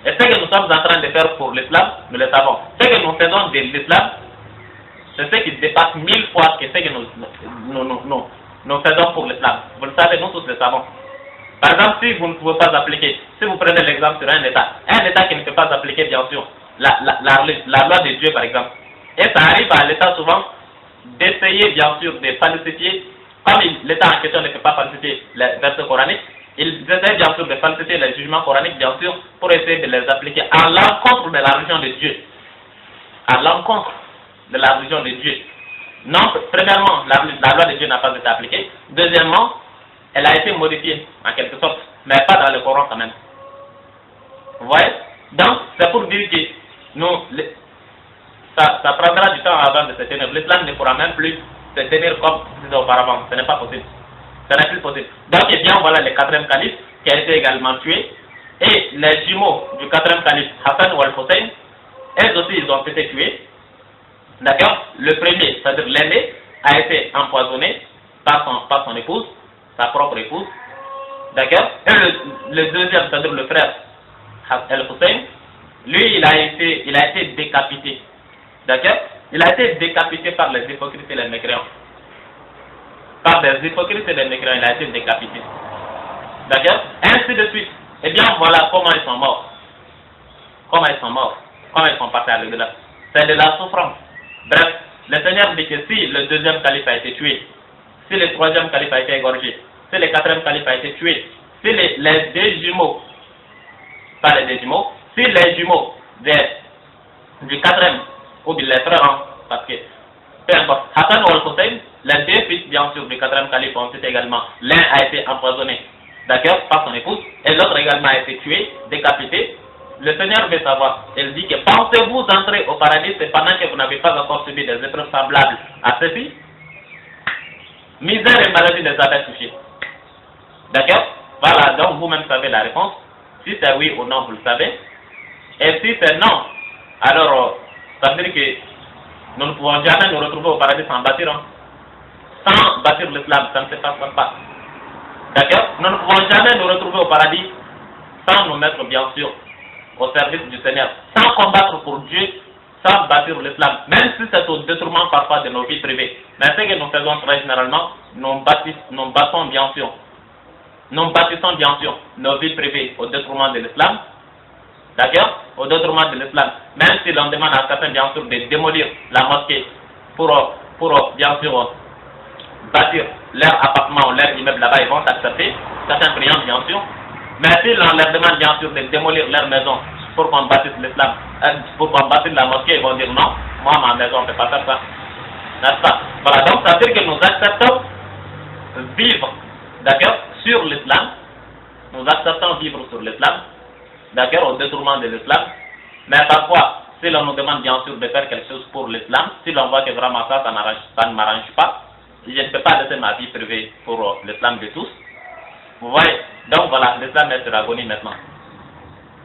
Et ce que nous sommes en train de faire pour l'islam, nous le savons. Ce que nous faisons de l'islam, c'est ce qui dépasse 1000 fois que ce que nous faisons pour l'islam. Vous le savez, nous tous le savons. Par exemple, si vous ne pouvez pas appliquer, si vous prenez l'exemple sur un État qui ne peut pas appliquer, bien sûr, la loi de Dieu, par exemple, et ça arrive à l'État souvent d'essayer, bien sûr, de falsifier, comme l'État en question ne peut pas falsifier les versets coraniques, ils essaient bien sûr de falsifier les jugements coraniques, bien sûr, pour essayer de les appliquer à l'encontre de la religion de Dieu. À l'encontre de la religion de Dieu. Non, premièrement, la loi de Dieu n'a pas été appliquée. Deuxièmement, elle a été modifiée, en quelque sorte, mais pas dans le Coran quand même. Vous voyez? Donc, c'est pour dire que ça prendra du temps avant de se tenir. L'islam ne pourra même plus se tenir comme c'était auparavant. Ce n'est pas possible. Ce n'est plus possible. Donc, eh bien, voilà le quatrième calife qui a été également tué. Et les jumeaux du quatrième calife, Hassan ou Al-Hussein, eux aussi, ils ont été tués. D'accord? Le premier, c'est-à-dire l'aîné, a été empoisonné par son épouse, sa propre épouse. D'accord? Et le deuxième, c'est-à-dire le frère Al-Hussein, lui, il a été décapité. D'accord? Il a été décapité par les hypocrites et les mécréants. Par des hypocrites et des mécréants, il a été décapité. D'accord? Ainsi de suite. Eh bien, voilà comment ils sont morts. Comment ils sont morts. Comment ils sont passés à l'au-delà. C'est de la souffrance. Bref, le Seigneur dit que si le deuxième calife a été tué, si le troisième calife a été égorgé, si le quatrième calife a été tué, si les deux jumeaux, pas les deux jumeaux, si les jumeaux du quatrième, ou bien les frères, parce que, peu importe, Hassan ou Al-Hussein, les deux fils, bien sûr, du quatrième calife ont été également, l'un a été empoisonné, d'accord, par son épouse, et l'autre également a été tué, décapité. Le Seigneur veut savoir, il dit que pensez-vous entrer au paradis cependant que vous n'avez pas encore subi des épreuves semblables à ceci? Misère et maladie les avait touchés. D'accord? Voilà, donc vous-même savez la réponse. Si c'est oui ou non, vous le savez. Et si c'est non, alors ça veut dire que nous ne pouvons jamais nous retrouver au paradis sans bâtir. Sans bâtir l'islam, ça ne se passera pas. D'accord? Nous ne pouvons jamais nous retrouver au paradis sans nous mettre, bien sûr, au service du Seigneur, sans combattre pour Dieu, sans bâtir l'islam, même si c'est au détriment parfois de nos vies privées. Mais ce que nous faisons très généralement, nous bâtissons bien sûr nos vies privées au détriment de l'islam, d'accord, au détriment de l'islam, même si l'on demande à certains bien sûr de démolir la mosquée pour bien sûr bâtir leur appartement ou leur immeuble là-bas, ils vont accepter, certains priants bien sûr. Mais si l'on leur demande bien sûr de démolir leur maison pour qu'on bâtisse l'islam, pour qu'on bâtisse la mosquée, ils vont dire non, moi ma maison ne peut pas faire ça. N'est-ce pas? Voilà, donc ça veut dire que nous acceptons vivre, d'accord, sur l'islam, nous acceptons vivre sur l'islam, d'accord, au détournement de l'islam, mais parfois, si l'on nous demande bien sûr de faire quelque chose pour l'islam, si l'on voit que vraiment ça ne m'arrange pas, je ne peux pas laisser ma vie privée pour l'islam de tous. Vous voyez? Donc voilà, l'islam est sur l'agonie maintenant.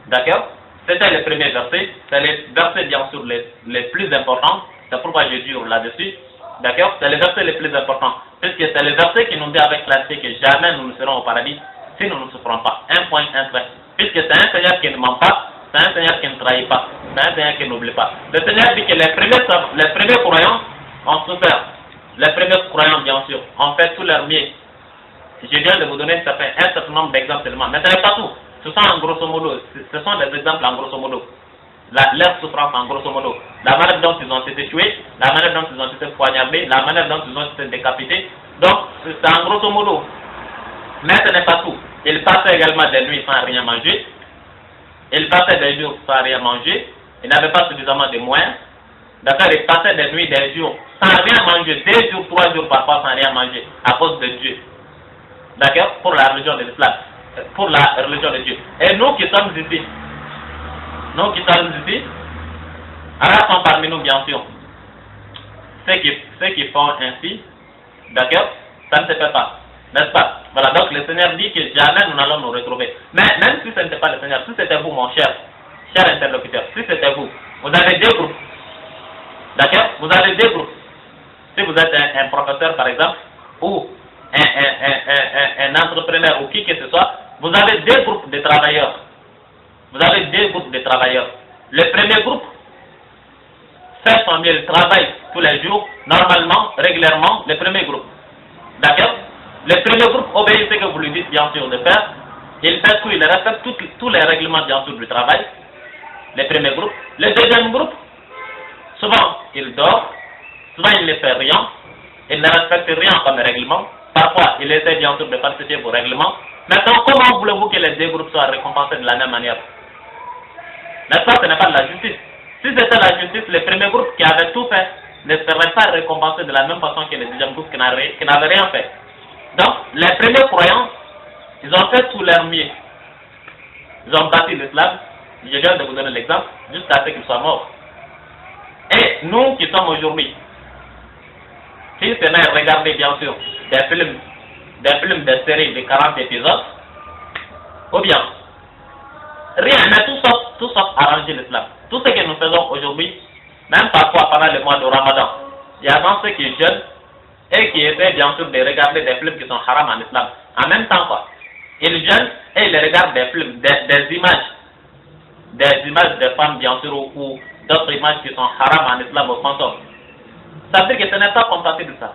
D'accord? C'était le premier verset. C'est les versets bien sûr les plus importants. C'est pourquoi je dure là-dessus. D'accord? C'est les versets les plus importants. Puisque c'est les versets qui nous dit avec clarté que jamais nous ne serons au paradis si nous ne souffrons pas. Un point, un trait. Puisque c'est un Seigneur qui ne ment pas, c'est un Seigneur qui ne trahit pas, c'est un Seigneur qui n'oublie pas. Le Seigneur dit que les premiers croyants ont souffert. Les premiers croyants, bien sûr, ont fait tout leur mieux. Je viens de vous donner un certain nombre d'exemples seulement. Mais ce n'est pas tout. Ce sont en grosso modo, ce sont des exemples en grosso modo. Leur souffrance en grosso modo. La manière dont ils ont été tués, la manière dont ils ont été poignardés, la manière dont ils ont été décapités. Donc, c'est en grosso modo. Mais ce n'est pas tout. Ils passaient également des nuits sans rien manger. Ils passaient des jours sans rien manger. Ils n'avaient pas suffisamment de moyens. D'accord, ils passaient des nuits, des jours sans rien manger. 2 jours, 3 jours parfois sans rien manger. À cause de Dieu. D'accord, pour la religion de l'islam, pour la religion de Dieu. Et nous qui sommes ici, Allah sont parmi nous bien sûr. Ceux qui font ainsi, d'accord, ça ne se fait pas, n'est-ce pas? Voilà, donc le Seigneur dit que jamais nous n'allons nous retrouver. Mais même si ce n'était pas le Seigneur, si c'était vous mon cher interlocuteur, si c'était vous, vous avez 2 groupes, d'accord, vous avez 2 groupes. Si vous êtes un professeur par exemple, ou un entrepreneur ou qui que ce soit, vous avez 2 groupes de travailleurs. vous avez deux groupes de travailleurs. Le premier groupe fait son mieux, il travaille tous les jours, normalement, régulièrement, le premier groupe. D'accord? Le premier groupe obéit ce que vous lui dites bien sûr de faire. Il fait tout, il respecte tous les règlements bien sûr du travail. Le premier groupe. Le deuxième groupe, souvent il dort, souvent il ne fait rien, il ne respecte rien comme règlement. Parfois il essaie bien sûr de participer aux règlements. Maintenant, comment voulez-vous que les deux groupes soient récompensés de la même manière? N'est-ce pas? Ce n'est pas de la justice. Si c'était la justice, le premier groupe qui avait tout fait ne serait pas récompensé de la même façon que le deuxième groupe qui n'avait rien fait. Donc, les premiers croyants, ils ont fait tout leur mieux. Ils ont bâti l'islam. Je viens de vous donner l'exemple, jusqu'à ce qu'ils soient morts. Et nous qui sommes aujourd'hui, si ce n'est regarder bien sûr des séries de 40 épisodes, ou bien rien, mais tout sauf arranger l'islam. Tout ce que nous faisons aujourd'hui, même parfois pendant le mois de Ramadan, il y a dans ceux qui jeûnent et qui essaient bien sûr de regarder des films qui sont haram en islam. En même temps, quoi, ils jeûnent et ils regardent des films, des images de femmes bien sûr ou d'autres images qui sont haram en islam au consomment. Ça veut dire que ce n'est pas compatible ça.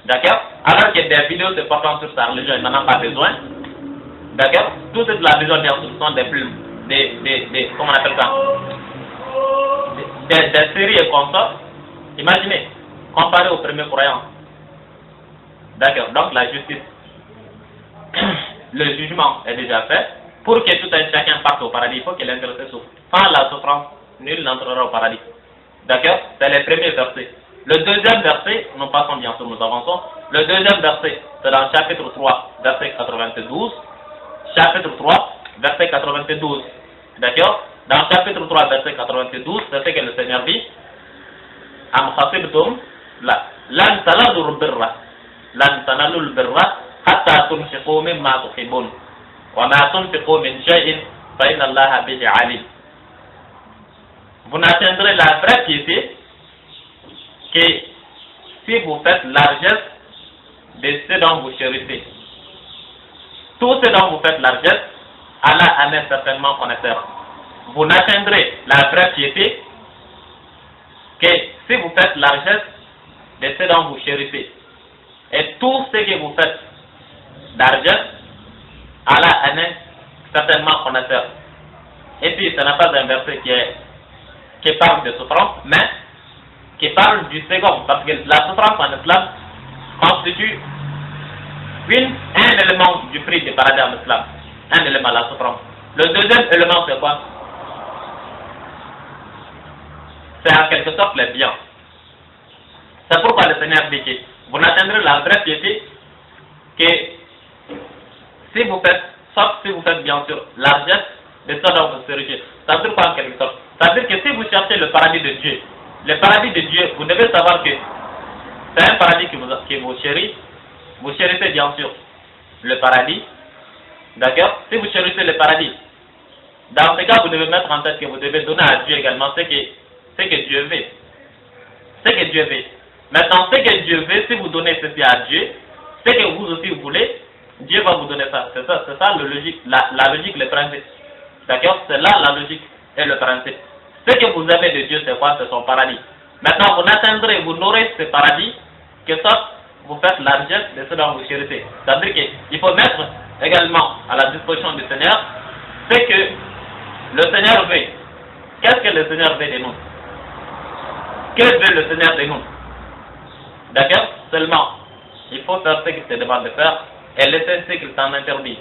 D'accord? Alors que des vidéos se portant sur sa religion, ils n'en ont pas besoin. D'accord? Tout ce de la religion bien sûr sont des films, comment on appelle ça? Des séries et consorts. Imaginez, comparé aux premiers croyants. D'accord? Donc la justice, le jugement est déjà fait. Pour que tout un chacun parte au paradis, il faut que l'intéressé souffre. Sans la souffrance, nul n'entrera au paradis. D'accord? C'est le premier verset. Le deuxième verset, nous passons bien sûr, nous avançons. Le deuxième verset, c'est dans le chapitre 3, verset 92. Chapitre 3, verset 92. D'accord? Dans le chapitre 3, verset 92, c'est ce que le Seigneur dit. Am khasibtum la lan tanalul birra lan tanalul birra hatta tunfiqu mimma tuhibbun wa ma tunfiqu min shay'in fa inna Allaha bihi alim. Vous n'atteindrez la vraie piété que si vous faites largesse de ce dont vous chérissez. Tout ce dont vous faites largesse, Allah en est certainement connaisseur. Vous n'atteindrez la vraie piété que si vous faites largesse de ce dont vous chérissez. Et tout ce que vous faites largesse, Allah en est certainement connaisseur. Et puis, ce n'est pas un verset qui parle de souffrance, mais qui parle du second, parce que la souffrance en islam constitue un élément du prix du paradis en islam. Un élément, la souffrance. Le deuxième élément, c'est quoi? C'est en quelque sorte les biens. C'est pourquoi le Seigneur dit que vous n'atteindrez la vraie piété que si vous faites, sauf si vous faites bien sûr largesse de ce dont vous serez. Ça veut dire quoi en quelque sorte? Ça veut dire que si vous cherchez le paradis de Dieu, le paradis de Dieu, vous devez savoir que c'est un paradis qui vous chérit. Vous chérissez bien sûr le paradis. D'accord? Si vous chérissez le paradis, dans ce cas, vous devez mettre en tête que vous devez donner à Dieu également ce que Dieu veut. Ce que Dieu veut. Maintenant, ce que Dieu veut, si vous donnez ceci à Dieu, ce que vous aussi voulez, Dieu va vous donner ça. C'est ça la logique, le principe. D'accord? C'est là la logique et le principe. Ce que vous avez de Dieu, c'est quoi? C'est son paradis. Maintenant, vous n'atteindrez, vous n'aurez ce paradis que sauf vous faites largesse de ce dont vous chérissez. C'est-à-dire qu'il faut mettre également à la disposition du Seigneur ce que le Seigneur veut. Qu'est-ce que le Seigneur veut de nous? Que veut le Seigneur de nous? D'accord? Seulement, il faut faire ce qu'il te demande de faire et laisser ce qu'il t'en interdit.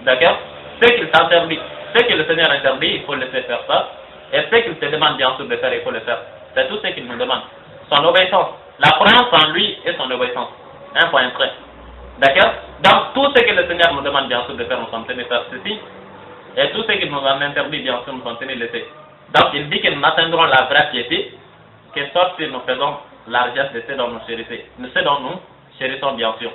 D'accord? Ce qu'il t'interdit, ce que le Seigneur interdit, il faut laisser faire ça. Et ce qu'il te demande bien sûr de faire, il faut le faire. C'est tout ce qu'il nous demande. Son obéissance. La croyance en lui et son obéissance. Un point près. D'accord? Donc, tout ce que le Seigneur nous demande bien sûr de faire, nous sommes tenus de faire ceci. Et tout ce qu'il nous en interdit, bien sûr, nous sommes tenus de laisser. Donc, il dit que nous atteindrons la vraie piété, que sauf si nous faisons largesse de ce dont nous chérissons, bien sûr.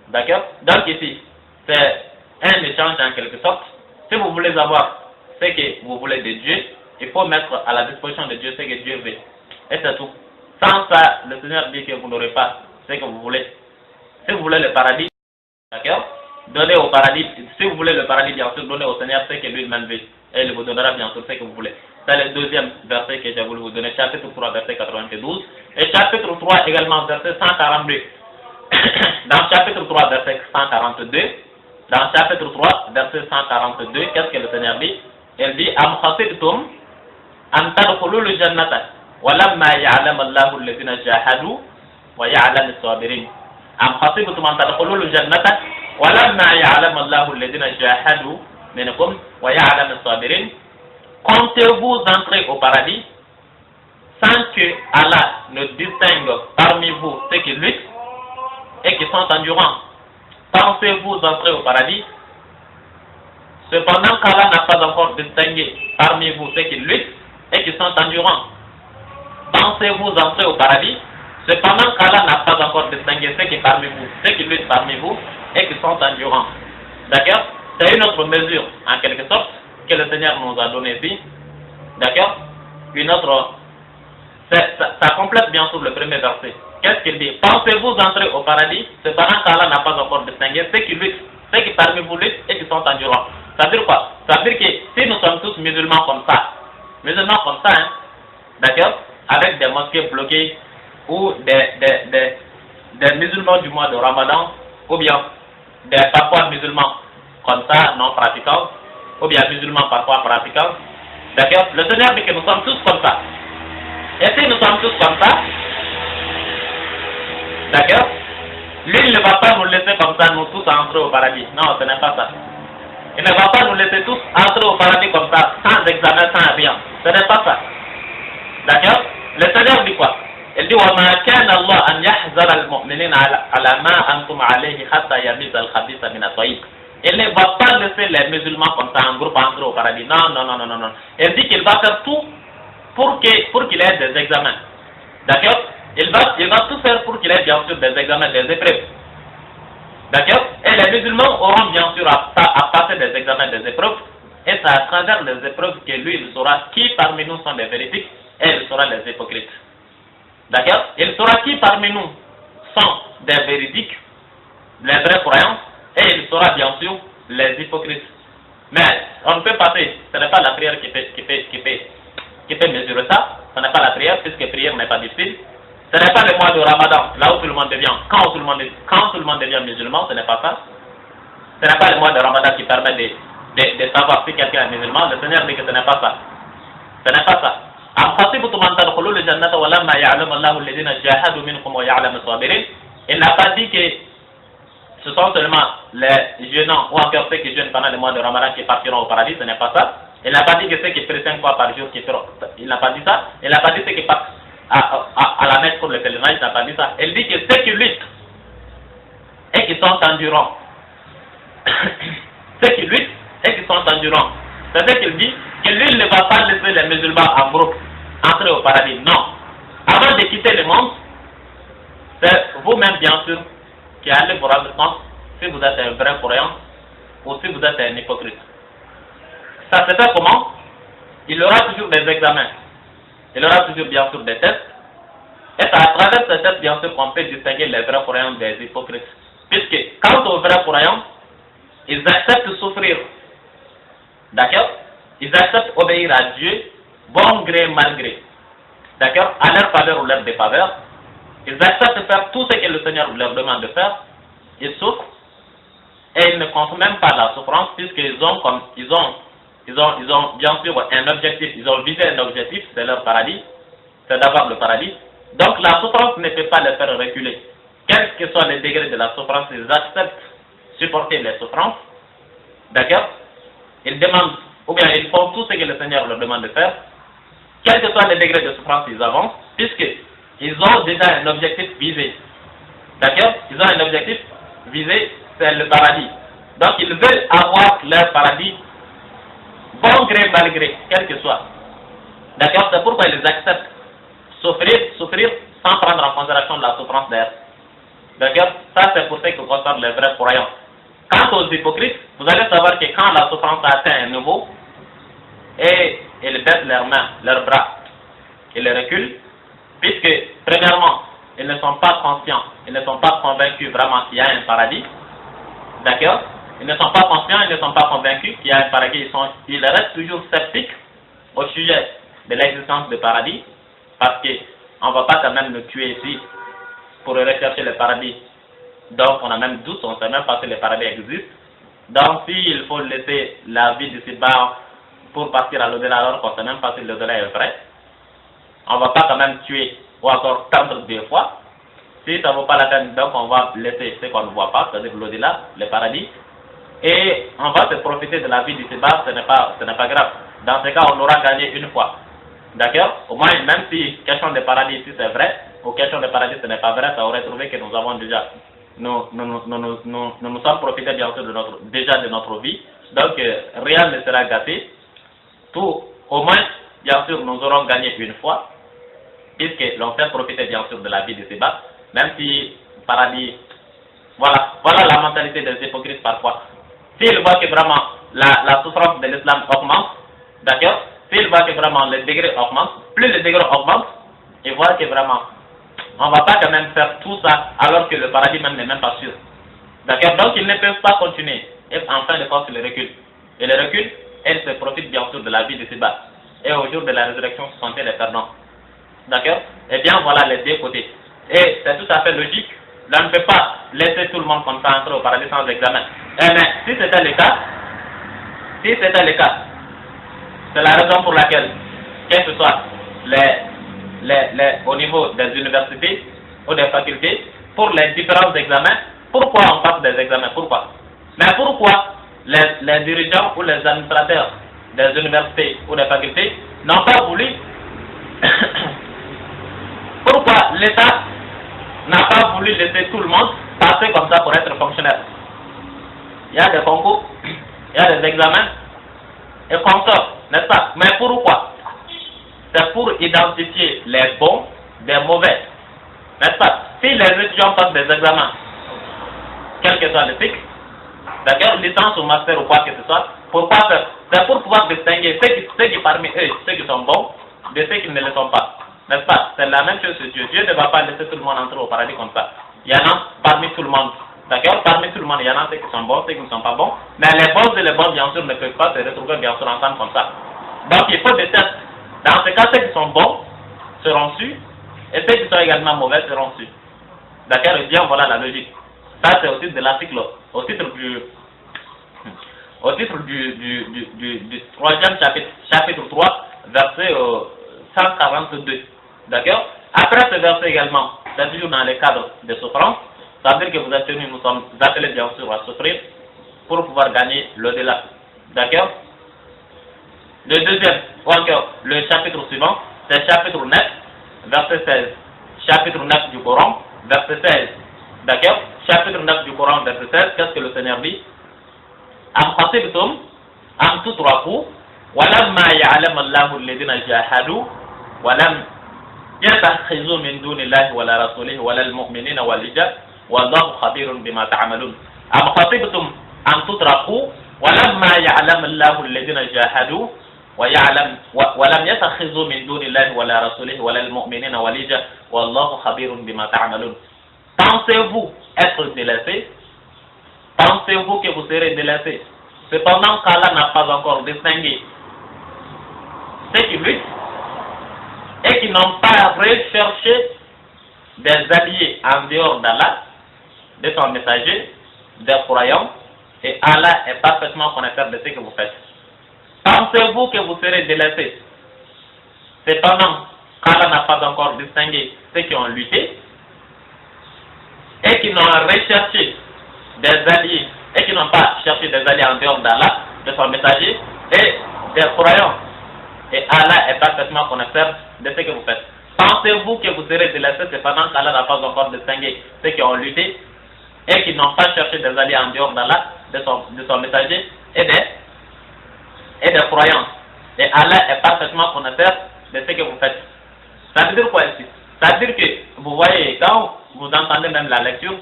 D'accord? Donc, ici, c'est un échange en quelque sorte. Si vous voulez avoir ce que vous voulez de Dieu, il faut mettre à la disposition de Dieu ce que Dieu veut. Et c'est tout. Sans ça, le Seigneur dit que vous n'aurez pas ce que vous voulez. Si vous voulez le paradis, d'accord? donnez au paradis, si vous voulez le paradis, bien sûr, donnez au Seigneur ce que lui-même veut. Et il vous donnera bien sûr ce que vous voulez. C'est le deuxième verset que j'ai voulu vous donner, chapitre 3, verset 92. Et chapitre 3 également, verset 142. Dans chapitre 3, verset 142, dans chapitre 3, verset 142, qu'est-ce que le Seigneur dit? Il dit, Am khasibtum an tadkhulul jannata wa lamma ya'lam Allahu alladhina jahadu wa ya'lam as-sabirin. Am khasibtum an tadkhulul jannata wa lamma ya'lam Allahu alladhina jahadu minkum wa ya'lam as-sabirin. Comptez-vous entrer au paradis sans que Allah ne distingue parmi vous ceux qui luttent et qui sont endurants? Pensez-vous entrer au paradis? Cependant qu'Allah n'a pas encore distingué parmi vous ceux qui luttent et qui sont endurants. Pensez-vous entrer au paradis? Cependant qu'Allah n'a pas encore distingué ceux qui luttent parmi vous et qui sont endurants. D'accord? C'est une autre mesure, en quelque sorte, que le Seigneur nous a donné ici. D'accord? Une autre. Ça complète bien sûr le premier verset. Qu'est-ce qu'il dit? Pensez-vous entrer au paradis, cependant qu'Allah n'a pas encore distingué ceux qui luttent, ceux qui parmi vous luttent et qui sont endurants. Ça veut dire quoi? Ça veut dire que si nous sommes tous musulmans comme ça, hein, d'accord, avec des mosquées bloquées ou des musulmans du mois de Ramadan, ou bien des parfois musulmans comme ça, non pratiquants, ou bien musulmans parfois pratiquants, d'accord, le Seigneur dit que nous sommes tous comme ça. Et si nous sommes tous comme ça, d'accord, lui il ne va pas nous laisser comme ça, nous tous entrer au paradis. Non, ce n'est pas ça. Il ne va pas nous laisser tous entrer au paradis comme ça, sans examen, sans rien. Ce n'est pas ça. D'accord? Le Seigneur dit quoi? Il dit وَمَا كَانَ اللَّهُ أَنْ يَحْذَرَ الْمُؤْمِنِينَ عَلَى مَا أَنْتُمْ عَلَيْهِ حَتَّى يَمِيزَ الْخَبِيثَ مِنَ الطَّيِّبِ. Il ne va pas laisser les musulmans comme ça en groupe entrer au paradis. Non, non, non, non, non, non. Il dit qu'il va faire tout pour qu'il ait des examens. D'accord? Il va tout faire pour qu'il ait bien sûr des examens, des épreuves. D'accord? Et les musulmans auront bien sûr à passer des examens, des épreuves. Et c'est à travers les épreuves que lui, il saura qui parmi nous sont des véridiques et il saura les hypocrites. D'accord? Il saura qui parmi nous sont des véridiques, les vrais croyants, et il saura bien sûr les hypocrites. Mais on ne peut passer, ce n'est pas la prière qui peut mesurer ça, ce n'est pas la prière, puisque prière n'est pas difficile. Ce n'est pas le mois de Ramadan, là où tout le monde devient, quand tout le monde devient musulman, ce n'est pas ça. Ce n'est pas le mois de Ramadan qui permet de savoir si quelqu'un est musulman. Le Seigneur dit que ce n'est pas ça. Ce n'est pas ça. Il n'a pas dit que ce sont seulement les jeûnants ou encore ceux qui jeûnent pendant le mois de Ramadan qui partiront au paradis, ce n'est pas ça. Il n'a pas dit que ceux qui prient 5 fois par jour qui feront. Il n'a pas dit ça. Il n'a pas dit ceux qui partent à la Mecque pour le pèlerinage, il n'a pas dit ça. Il dit que ceux qui luttent et qui sont endurants, ceux qui luttent et qui sont endurants, c'est ce qu'il dit, que lui ne va pas laisser les musulmans en groupe entrer au paradis. Non. Avant de quitter le monde, c'est vous-même bien sûr qui allez vous rendre compte si vous êtes un vrai croyant ou si vous êtes un hypocrite. Ça se fait comment? Il y aura toujours des examens. Il y aura toujours bien sûr des tests. Et c'est à travers ces tests bien sûr qu'on peut distinguer les vrais croyants des hypocrites. Puisque quant aux vrais croyants, ils acceptent souffrir. D'accord? Ils acceptent obéir à Dieu, bon gré, mal gré. D'accord? À leur faveur ou leur défaveur. Ils acceptent faire tout ce que le Seigneur leur demande de faire. Ils souffrent. Et ils ne comptent même pas la souffrance puisqu'ils ont bien sûr un objectif. Ils ont visé un objectif, c'est leur paradis. C'est d'avoir le paradis. Donc la souffrance ne peut pas les faire reculer. Quel que soit le degré de la souffrance, ils acceptent supporter les souffrances. D'accord? Ils demandent, ou bien ils font tout ce que le Seigneur leur demande de faire. Quel que soit le degré de souffrance, ils avancent, puisqu'ils ont déjà un objectif visé. D'accord? Ils ont un objectif visé, c'est le paradis. Donc ils veulent avoir leur paradis, bon gré, mal gré, quel que soit. D'accord? C'est pourquoi ils acceptent souffrir sans prendre en considération la souffrance d'air. D'accord? Ça c'est pour ce qui concerne les vrais croyants. Quant aux hypocrites, vous allez savoir que quand la souffrance atteint un niveau, et ils baissent leurs mains, leurs bras, ils les reculent, puisque premièrement, ils ne sont pas conscients, ils ne sont pas convaincus vraiment qu'il y a un paradis. D'accord? Ils ne sont pas conscients, ils ne sont pas convaincus qu'il y a un paradis. Ils restent toujours sceptiques au sujet de l'existence du paradis, parce qu'on ne va pas quand même nous tuer ici pour rechercher le paradis. Donc on a même doute, on ne sait même pas si le paradis existe. Donc s'il faut laisser la vie d'ici-bas pour partir à l'au-delà, alors qu'on ne sait même pas si l'au-delà est vrai, on ne va pas quand même tuer ou encore tendre 2 fois. Si ça ne vaut pas la peine, donc on va laisser ce qu'on ne voit pas, c'est-à-dire l'au-delà, le paradis, et on va se profiter de la vie d'ici-bas, ce n'est pas grave. Dans ce cas, on aura gagné une fois. D'accord? Au moins, même si question de paradis ici c'est vrai, ou question de paradis ce n'est pas vrai, ça aurait trouvé que nous avons déjà, nous sommes profités bien sûr déjà de notre vie, donc rien ne sera gâté. Tout, au moins, bien sûr, nous aurons gagné une fois, puisque l'on fait profiter bien sûr de la vie d'ici-bas, même si paradis, voilà la mentalité des hypocrites parfois. S'ils voient que vraiment la souffrance de l'islam augmente, d'accord, s'ils voient que vraiment le degré augmente, plus le degré augmente, ils voient que vraiment, on ne va pas quand même faire tout ça alors que le paradis même n'est même pas sûr. D'accord, donc ils ne peuvent pas continuer. Et en fin de compte, ils reculent. Et le recul, elles se profitent bien sûr de la vie de ces-bas. Et au jour de la résurrection, ce sont les perdants. D'accord? Eh bien, voilà les 2 côtés. Et c'est tout à fait logique. Là, on ne peut pas laisser tout le monde comme ça entrer au paradis sans examen. Eh bien, si c'était le cas, c'est la raison pour laquelle, que ce soit au niveau des universités ou des facultés, pour les différents examens, pourquoi on passe des examens? Pourquoi? Mais pourquoi les dirigeants ou les administrateurs des universités ou des facultés n'ont pas voulu pourquoi l'État n'a pas voulu laisser tout le monde passer comme ça pour être fonctionnaire? Il y a des concours, il y a des examens et consorts, n'est-ce pas? Mais pourquoi? C'est pour identifier les bons des mauvais, n'est-ce pas? Si les étudiants passent des examens, quel que soit le cycle, d'accord, licence ou master ou quoi que ce soit, pourquoi faire? C'est pour pouvoir distinguer ceux qui parmi eux, ceux qui sont bons, de ceux qui ne le sont pas. N'est-ce pas? C'est la même chose sur Dieu. Dieu ne va pas laisser tout le monde entrer au paradis comme ça. Il y en a parmi tout le monde. D'accord? Parmi tout le monde, il y en a ceux qui sont bons, ceux qui ne sont pas bons. Mais les bons et les bons, bien sûr, ne peuvent pas se retrouver bien sûr ensemble comme ça. Donc il faut des tests. Dans ce cas, ceux qui sont bons seront su, et ceux qui sont également mauvais seront su. D'accord? Et bien voilà la logique. Ça c'est au titre de l'article, au titre du 3e chapitre, chapitre 3, verset 142. D'accord? Après ce verset également, c'est toujours dans le cadre de souffrance, ça veut dire que vous êtes tenus, nous sommes appelés bien sûr à souffrir pour pouvoir gagner l'au-delà. D'accord? Le deuxième, ou encore le chapitre suivant, c'est chapitre 9, verset 16. Chapitre 9 du Coran, verset 16. D'accord? Chapitre 9 du Coran, verset 16, qu'est-ce que le Seigneur dit? Am khasibtum am tutraku walamma ya'lamu Allahu alladhina jahadu walam yatakhizu min dunillahi wala rasulihi wala almu'minina walija wallahu khabirun bima ta'malun. Am khasibtum am tutraku walamma ya'lamu Allahu alladhina jahadu ولم يتخذوا من دون الله ولا رسوله ولا المؤمنين وليجا والله خبير بما تعملون. Pensez-vous être délaissé? Pensez-vous que vous serez délaissé? Cependant qu'Allah n'a pas encore distingué ceux qui luttent et qui n'ont pas recherché des alliés en dehors d'Allah, de son messager, des croyants, et Allah est parfaitement connaisseur de ce que vous faites. Pensez-vous que vous serez délaissés? Cependant qu'Allah n'a pas encore distingué ceux qui ont lutté et qui n'ont recherché des alliés et qui n'ont pas cherché des alliés en dehors d'Allah, de son messager et des croyants. Et Allah est parfaitement connaisseur de ce que vous faites. Pensez-vous que vous serez délaissés cependant qu'Allah n'a pas encore distingué ceux qui ont lutté et qui n'ont pas cherché des alliés en dehors d'Allah, de son messager et des croyants. Et Allah est parfaitement connaisseur de ce que vous faites. Ça veut dire quoi ici? Ça veut dire que vous voyez, quand vous entendez même la lecture,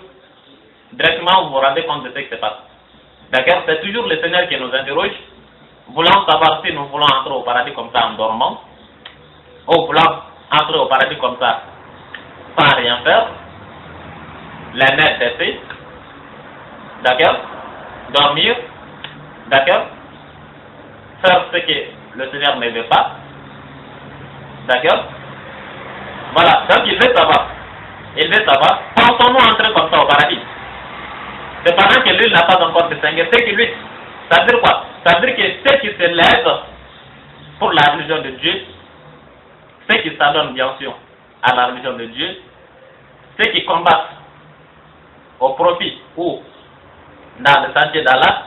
directement vous vous rendez compte de ce qui se passe. D'accord? C'est toujours le Seigneur qui nous interroge, voulant savoir si nous voulons entrer au paradis comme ça en dormant, ou voulant entrer au paradis comme ça sans rien faire, les nerfs baissés. D'accord? dormir, d'accord, faire ce que le Seigneur ne veut pas, d'accord. Voilà, donc il veut savoir, pensons-nous entrer comme ça au paradis? C'est pendant que lui n'a pas encore distingué, c'est que lui, ça veut dire quoi? Ça veut dire que ceux qui se lèvent pour la religion de Dieu, ceux qui s'adonnent bien sûr à la religion de Dieu, ceux qui combattent au profit ou dans le sentier d'Allah,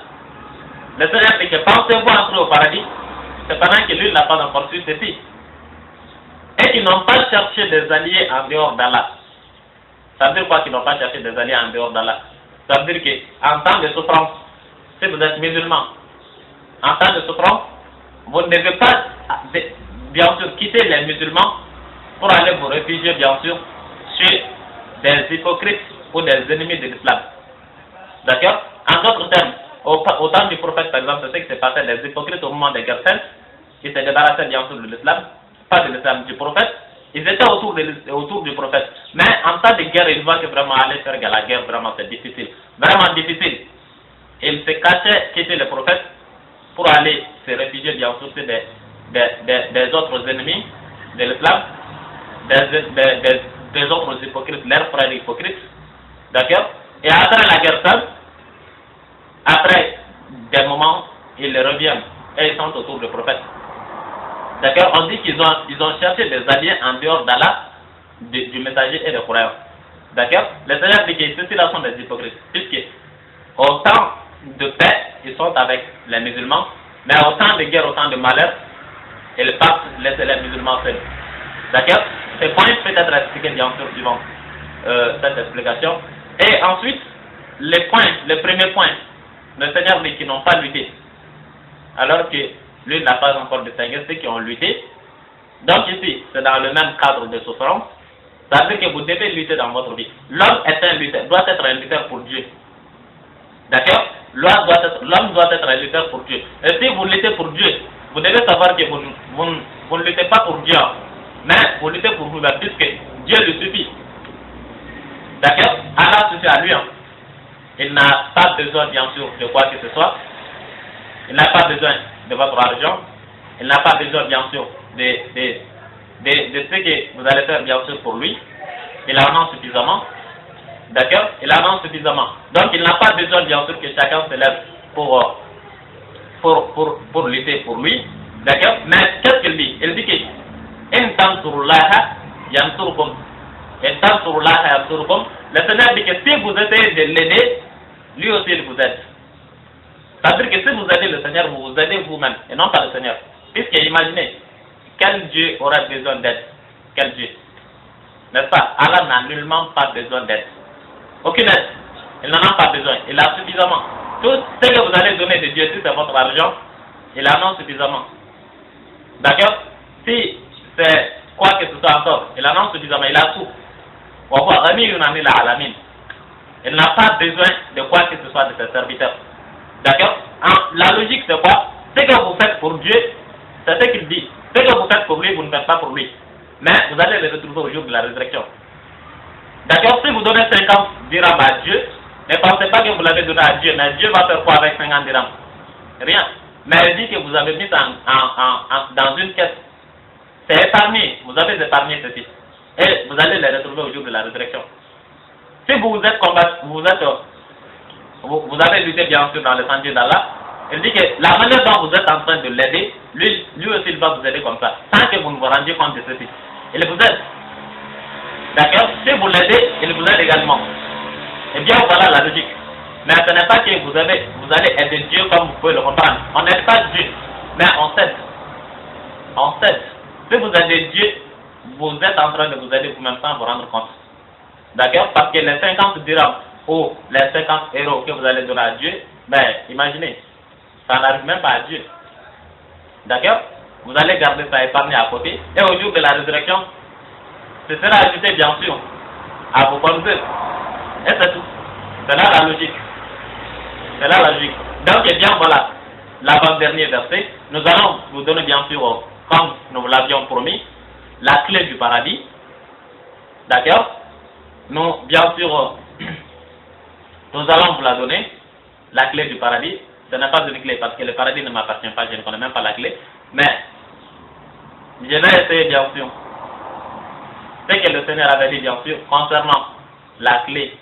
le Seigneur dit que pensez-vous entrer au paradis? C'est pendant que lui n'a pas encore su ceci. Et qui n'ont pas cherché des alliés en dehors d'Allah. Ça veut dire quoi qu'ils n'ont pas cherché des alliés en dehors d'Allah? Ça veut dire qu'en temps de souffrance, si vous êtes musulman, en temps de souffrance, vous ne devez pas, bien sûr, quitter les musulmans pour aller vous réfugier, bien sûr, chez des hypocrites ou des ennemis de l'islam. D'accord? En d'autres termes, au temps du prophète, par exemple, c'est ce qui s'est passé, les hypocrites au moment des guerres saintes, qui se débarrassaient bien sûr de l'islam, pas de l'islam, du prophète, ils étaient autour du prophète. Mais en temps de guerre, ils voient que vraiment aller faire la guerre, vraiment c'est difficile. Vraiment difficile. Ils se cachaient, quitter le prophète, pour aller se réfugier bien sûr des autres ennemis de l'islam, des autres hypocrites, leurs frères hypocrites. D'accord? Et après la guerre sainte, après des moments, ils reviennent et ils sont autour du prophète. D'accord? On dit qu'ils ont cherché des alliés en dehors d'Allah, du messager et des croyants. D'accord? Le Seigneur dit que ceux-ci là sont des hypocrites, puisque au temps de paix, ils sont avec les musulmans, mais au temps de guerre, au temps de malheur, ils partent laisser les musulmans seuls. D'accord? Ces points peuvent être expliqués bien sûr suivant cette explication. Et ensuite, le premier point, le Seigneur dit qu'ils n'ont pas lutté, alors que lui n'a pas encore distingué ceux qui ont lutté. Donc ici, c'est dans le même cadre de souffrance. Ça veut dire que vous devez lutter dans votre vie. L'homme est un lutteur, doit être un lutteur pour Dieu. D'accord? L'homme doit être un lutteur pour Dieu. Et si vous luttez pour Dieu, vous devez savoir que vous ne luttez pas pour Dieu, mais vous luttez pour vous-même, puisque Dieu lui suffit. D'accord? Allah suffit à lui. Il n'a pas besoin, bien sûr, de quoi que ce soit. Il n'a pas besoin de votre argent. Il n'a pas besoin, bien sûr, de ce que vous allez faire, bien sûr, pour lui. Il en a suffisamment. D'accord? Il en a suffisamment. Donc, il n'a pas besoin, bien sûr, que chacun se lève pour lutter pour lui. D'accord? Mais qu'est-ce qu'il dit? Il dit que In tansurullaha yansurkum. In tansurullaha yansurkum. Le Seigneur dit que si vous essayez de l'aider, lui aussi il vous aide. C'est-à-dire que si vous aidez le Seigneur, vous vous aidez vous-même et non pas le Seigneur. Puisque imaginez, quel Dieu aurait besoin d'aide? Quel Dieu? N'est-ce pas? Allah n'a nullement pas besoin d'aide. Aucune aide. Il n'en a pas besoin. Il a suffisamment. Tout ce que vous allez donner de Dieu, si c'est votre argent, il en a suffisamment. D'accord? Si c'est quoi que ce soit encore, il en a suffisamment. Il a tout. Il n'a pas besoin de quoi que ce soit de ses serviteurs. D'accord? La logique c'est quoi? Ce que vous faites pour Dieu, c'est ce qu'il dit. Ce que vous faites pour lui, vous ne faites pas pour lui. Mais vous allez le retrouver au jour de la résurrection. D'accord? Si vous donnez 50 dirhams à Dieu, ne pensez pas que vous l'avez donné à Dieu, mais Dieu va faire quoi avec 50 dirhams? Rien. Mais il dit que vous avez mis dans une caisse. C'est épargné. Vous avez épargné ceci. Et vous allez les retrouver au jour de la résurrection. Si vous êtes combattu, vous avez lutté bien sûr dans le sentier d'Allah, il dit que la manière dont vous êtes en train de l'aider, lui aussi il va vous aider comme ça, sans que vous ne vous rendiez compte de ceci. Il vous aide. D'accord? Si vous l'aidez, il vous aide également. Eh bien voilà la logique. Mais ce n'est pas que vous allez aider Dieu comme vous pouvez le comprendre. On n'aide pas Dieu, mais on s'aide. On s'aide. Si vous aidez Dieu, vous êtes en train de vous aider vous-même sans vous rendre compte. D'accord? Parce que les 50 dirhams ou les 50 euros que vous allez donner à Dieu, ben imaginez, ça n'arrive même pas à Dieu. D'accord? Vous allez garder ça épargné à côté et au jour de la résurrection, ce sera ajouté bien sûr à vos comptes. Et c'est tout. C'est là la logique. C'est là la logique. Donc, eh bien voilà, l'avant-dernier verset, nous allons vous donner bien sûr, comme nous vous l'avions promis, la clé du paradis. D'accord? Nous, bien sûr, nous allons vous la donner. la clé du paradis. Ce n'est pas une clé parce que le paradis ne m'appartient pas, je ne connais même pas la clé. Mais je vais essayer bien sûr. Ce que le Seigneur avait dit bien sûr concernant la clé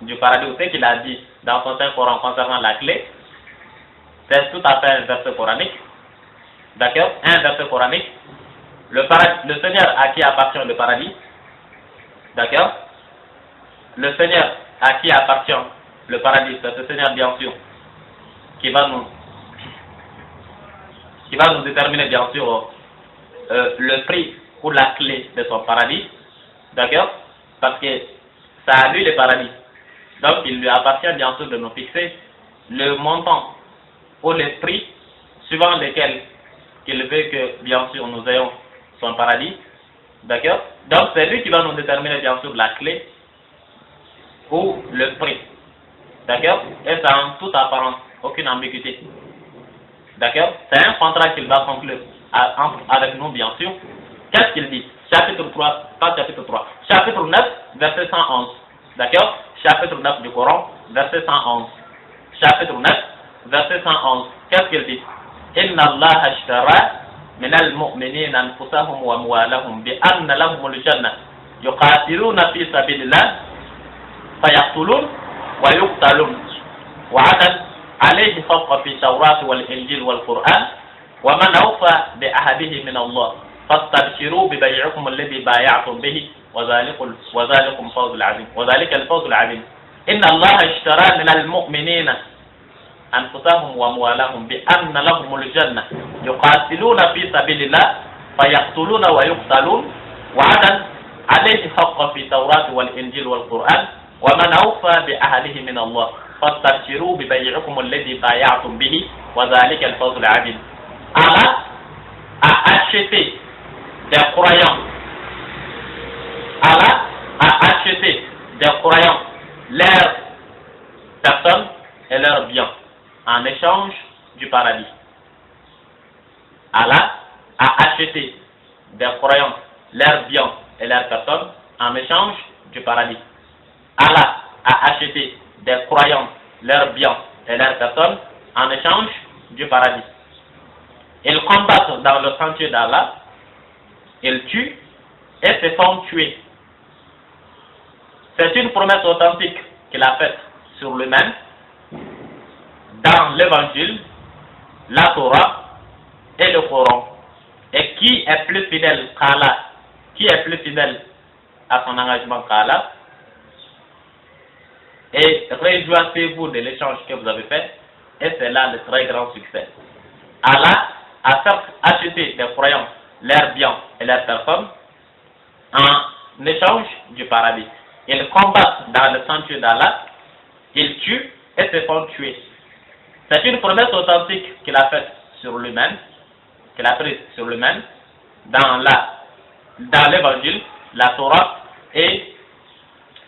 du paradis, ou ce qu'il a dit dans son Saint-Coran concernant la clé, c'est tout à fait un verset coranique. D'accord? Un verset coranique. Le Seigneur à qui appartient le paradis. D'accord? Le Seigneur à qui appartient le paradis, c'est ce Seigneur bien sûr qui va nous déterminer bien sûr le prix ou la clé de son paradis. D'accord? Parce que ça a lui le paradis. Donc il lui appartient bien sûr de nous fixer le montant ou le prix suivant lequel il veut que bien sûr nous ayons son paradis. D'accord? Donc c'est lui qui va nous déterminer bien sûr la clé ou le prix. D'accord? Et ça en toute apparence, aucune ambiguïté. D'accord? C'est un contrat qu'il va conclure avec nous bien sûr. Qu'est-ce qu'il dit? Chapitre 3, pas chapitre 3. Chapitre 9, verset 111. D'accord? Chapitre 9 du Coran, verset 111. Chapitre 9, verset 111. Qu'est-ce qu'il dit? Inna Allah ashtara min al-mu'minina anfusahum wa amwalahum bi anna lahum al-jannah yuqatiluna fi sabilillah fayaqtulun wa yuqtalun wa'adan alayhi haqqa fi tawrat wal injil wal quran wa man awfa bi ahadihi min Allah fastabshiru bi bay'ikum alladhi bay'atum bihi wa dhalikum fawzul 'azim wa dhalika al-fawzul 'azim. Inna Allah ashtara min al-mu'minina أنفسهم وأموالهم بأن لهم الجنة يقاتلون في سبيل الله فيقتلون ويقتلون وعدا عليه حق في التوراة والإنجيل والقرآن ومن أوفى بعهده من الله فاستبشروا ببيعكم الذي بايعتم به وذلك الفوز العظيم. Allah a acheté des croyants. Allah a acheté des croyants leurs personnes et leurs biens en échange du paradis. Allah a acheté des croyants leurs biens et leurs personnes en échange du paradis. Allah a acheté des croyants leurs biens et leurs personnes en échange du paradis. Ils combattent dans le sentier d'Allah, ils tuent et se font tuer. C'est une promesse authentique qu'il a faite sur lui-même dans l'évangile, la Torah et le Coran. Et qui est plus fidèle qu'Allah? Qui est plus fidèle à son engagement qu'Allah? Et réjouissez-vous de l'échange que vous avez fait, et c'est là le très grand succès. Allah a certes acheté des croyants leurs biens et leurs personnes en échange du paradis. Ils combattent dans le sentier d'Allah, ils tuent et se font tuer. C'est une promesse authentique qu'il a faite sur lui-même, qu'il a prise sur lui-même dans l'évangile, la Torah et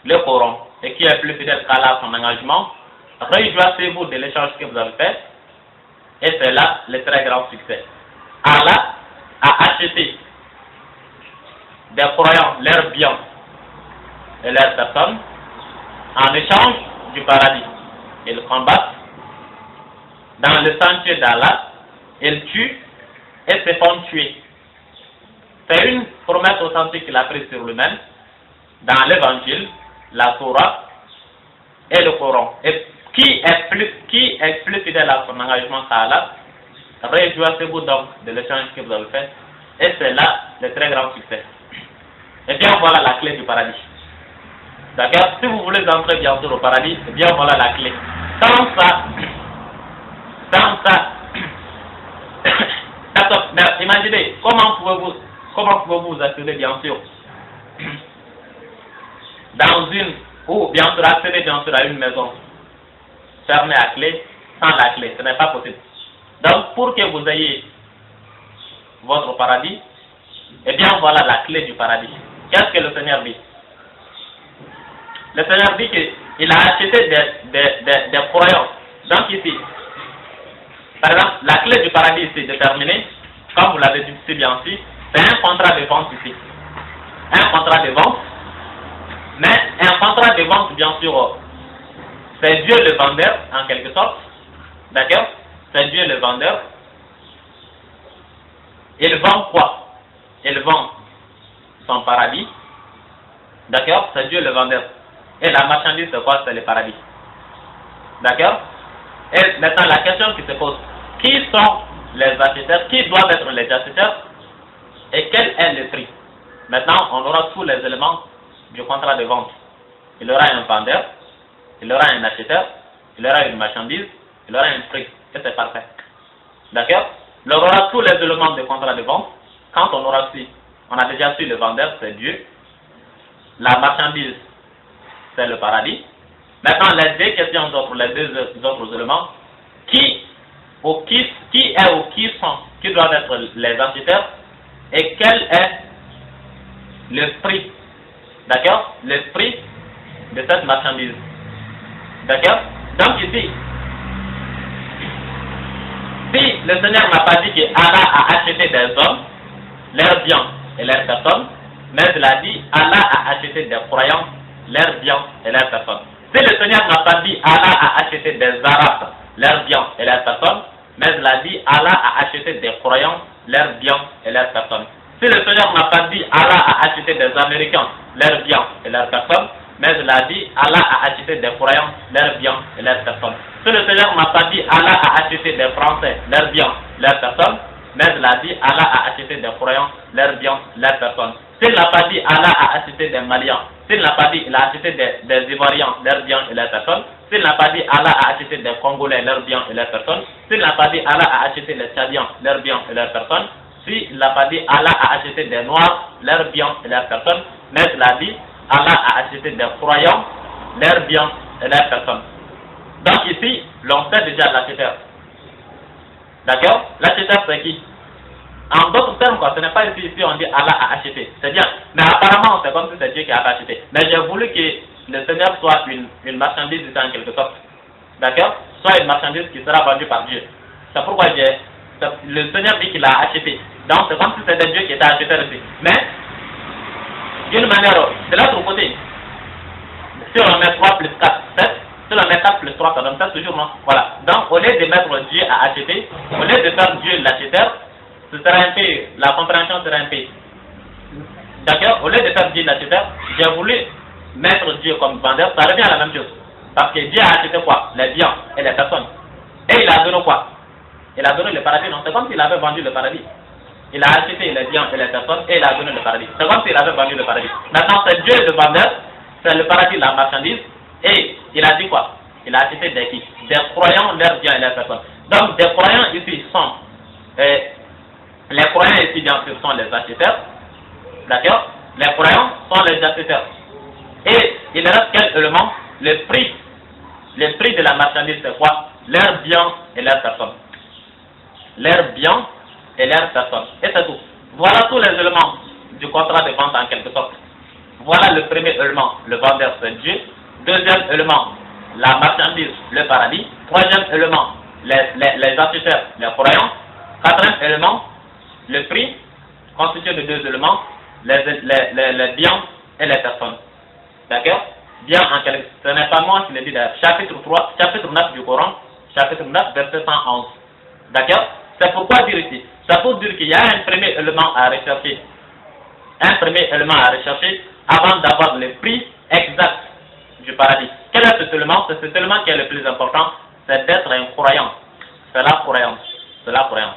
le Coran. Et qui est plus fidèle qu'Allah à son engagement, réjouissez-vous de l'échange que vous avez fait, et c'est là le très grand succès. Allah a acheté des croyants leurs biens et leurs personnes en échange du paradis. Ils combattent dans le sentier d'Allah, ils tuent et se font tuer. C'est une promesse authentique qu'il a prise sur lui-même dans l'évangile, la Torah et le Coran. Et qui est plus fidèle à son engagement qu'Allah? Réjouissez-vous donc de l'échange que vous avez fait, et c'est là le très grand succès. Et bien voilà la clé du paradis. D'accord? Si vous voulez entrer bien sûr au paradis, et bien voilà la clé. Sans ça, imaginez, comment pouvez-vous vous assurer bien sûr dans une, ou bien sûr accéder bien sûr à une maison fermée à clé, sans la clé, ce n'est pas possible. Donc pour que vous ayez votre paradis, eh bien voilà la clé du paradis. Qu'est-ce que le Seigneur dit? Le Seigneur dit qu'il a acheté des croyants. Donc ici, par exemple, la clé du paradis ici déterminée, comme vous l'avez dit si bien ici, c'est un contrat de vente ici. Un contrat de vente, mais un contrat de vente bien sûr c'est Dieu le vendeur, en quelque sorte. D'accord? C'est Dieu le vendeur. Il vend quoi? Il vend son paradis. D'accord? C'est Dieu le vendeur. Et la marchandise, c'est quoi? C'est le paradis. D'accord? Et maintenant, la question qui se pose, qui sont les acheteurs? Qui doivent être les acheteurs? Et quel est le prix? Maintenant, on aura tous les éléments du contrat de vente. Il y aura un vendeur, il y aura un acheteur, il y aura une marchandise, il y aura un prix. Et c'est parfait. D'accord? Il y aura tous les éléments du contrat de vente. Quand on aura su, on a déjà su le vendeur, c'est Dieu. La marchandise, c'est le paradis. Maintenant, les deux questions pour les deux autres éléments. Qui doivent être les acheteurs et quel est le prix, d'accord, le prix de cette marchandise, d'accord. Donc ici, si le Seigneur n'a pas dit qu'Allah a acheté des hommes, leurs biens et leurs personnes, mais il a dit Allah a acheté des croyants, leurs biens et leurs personnes. Si le Seigneur n'a pas dit Allah a acheté des Arabes, leurs biens et leurs personnes, mais il a dit Allah a acheté des croyants, leurs biens et leurs personnes. Si le Seigneur n'a pas dit Allah a acheté des Américains, leurs biens et leurs personnes, mais il a dit Allah a acheté des croyants, leurs biens et leurs personnes. Si le Seigneur n'a pas dit Allah a acheté des Français, leurs biens, leurs personnes, mais il a dit Allah a acheté des croyants, leurs biens, leurs personnes. S'il n'a pas dit Allah a acheté des Maliens, s'il n'a pas dit il a acheté des Ivoiriens, leurs biens et leurs personnes, s'il n'a pas dit Allah a acheté des Congolais, leurs biens et leurs personnes, s'il n'a pas dit Allah a acheté des Tchadiens, leurs biens et leurs personnes, s'il n'a pas dit Allah a acheté des Noirs, leurs biens et leurs personnes, mais il a dit Allah a acheté des croyants, leurs biens et leurs personnes. Donc ici, l'on sait déjà l'acheteur. D'accord? L'acheteur c'est qui? En d'autres termes, ce n'est pas ici on dit Allah a acheté. C'est-à-dire, mais apparemment c'est comme si c'est Dieu qui a acheté. Mais j'ai voulu que le Seigneur soit une marchandise en quelque sorte. D'accord? Soit une marchandise qui sera vendue par Dieu. C'est pourquoi le Seigneur dit qu'il a acheté. Donc c'est comme si c'était Dieu qui était acheteur ici. Mais, d'une manière, de l'autre côté, si on met 3 plus 4, 7, si on met 4 plus 3, ça donne 7 toujours, non? Voilà. Donc au lieu de mettre Dieu à acheter, au lieu de faire Dieu l'acheteur, ce sera un peu, la compréhension sera un peu. D'accord? Au lieu de faire Dieu l'acheteur, j'ai voulu mettre Dieu comme vendeur, ça revient à la même chose. Parce que Dieu a acheté quoi? Les biens et les personnes. Et il a donné quoi? Il a donné le paradis, non? C'est comme s'il avait vendu le paradis. Il a acheté les biens et les personnes et il a donné le paradis. C'est comme s'il avait vendu le paradis. Maintenant, c'est Dieu le vendeur, c'est le paradis, la marchandise. Et il a dit quoi? Il a acheté des qui? Des croyants, leurs biens et leurs personnes. Donc, des croyants ici sont... les croyants ici, bien sûr, sont les acheteurs. D'accord? Les croyants sont les acheteurs. Et il reste quel élément? Le prix. Le prix de la marchandise, c'est quoi? Leurs biens et leurs personnes. Leurs biens et leurs personnes. Et c'est tout. Voilà tous les éléments du contrat de vente en quelque sorte. Voilà le premier élément, le vendeur, c'est Dieu. Deuxième élément, la marchandise, le paradis. Troisième élément, les acheteurs, les croyants. Quatrième élément, le prix, constitué de 2 éléments, les biens et les personnes. D'accord? Bien en quelque sorte. Ce n'est pas moi qui le dis d'ailleurs. Chapitre 9 du Coran, chapitre 9, verset 111. D'accord? C'est pourquoi dire ici? C'est pour dire qu'il y a un premier élément à rechercher. Un premier élément à rechercher avant d'avoir le prix exact du paradis. Quel est cet élément? C'est cet élément qui est le plus important, c'est d'être un croyant. C'est la croyance. C'est la croyance.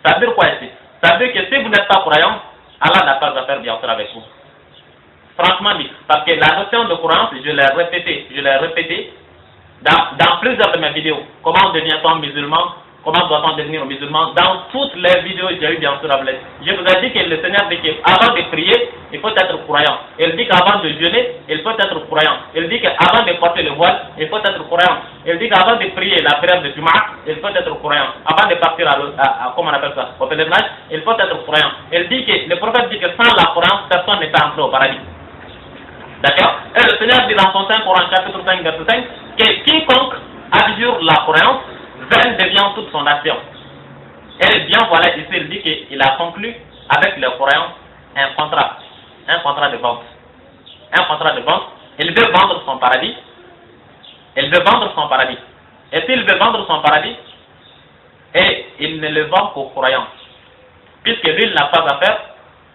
Ça veut dire quoi ici? Ça veut dire que si vous n'êtes pas croyant, Allah n'a pas à faire bien sûr avec vous. Franchement dit, parce que la notion de croyance, je l'ai répété dans plusieurs de mes vidéos. Comment devient-on musulman? Comment doit-on devenir musulman? Dans toutes les vidéos que j'ai eu bien sûr avec. Je vous ai dit que le Seigneur dit qu'avant de prier, il faut être croyant. Il dit qu'avant de jeûner, il faut être croyant. Il dit qu'avant de porter le voile, il faut être croyant. Il dit qu'avant de prier la prière de Jumu'ah, il faut être croyant. Avant de partir comment on appelle ça, au pèlerinage, il faut être croyant. Il dit que le prophète dit que sans la croyance, personne n'est entré au paradis. D'accord? Et le Seigneur dit dans son Saint Coran, chapitre 5, verset 5, que quiconque abjure la croyance, vaine devient toute son action. Et bien voilà, ici il dit qu'il a conclu avec les croyants un contrat de vente. Un contrat de vente. Il veut vendre son paradis il veut vendre son paradis. Et s'il veut vendre son paradis, et il ne le vend qu'aux croyants, puisque lui, il n'a pas affaire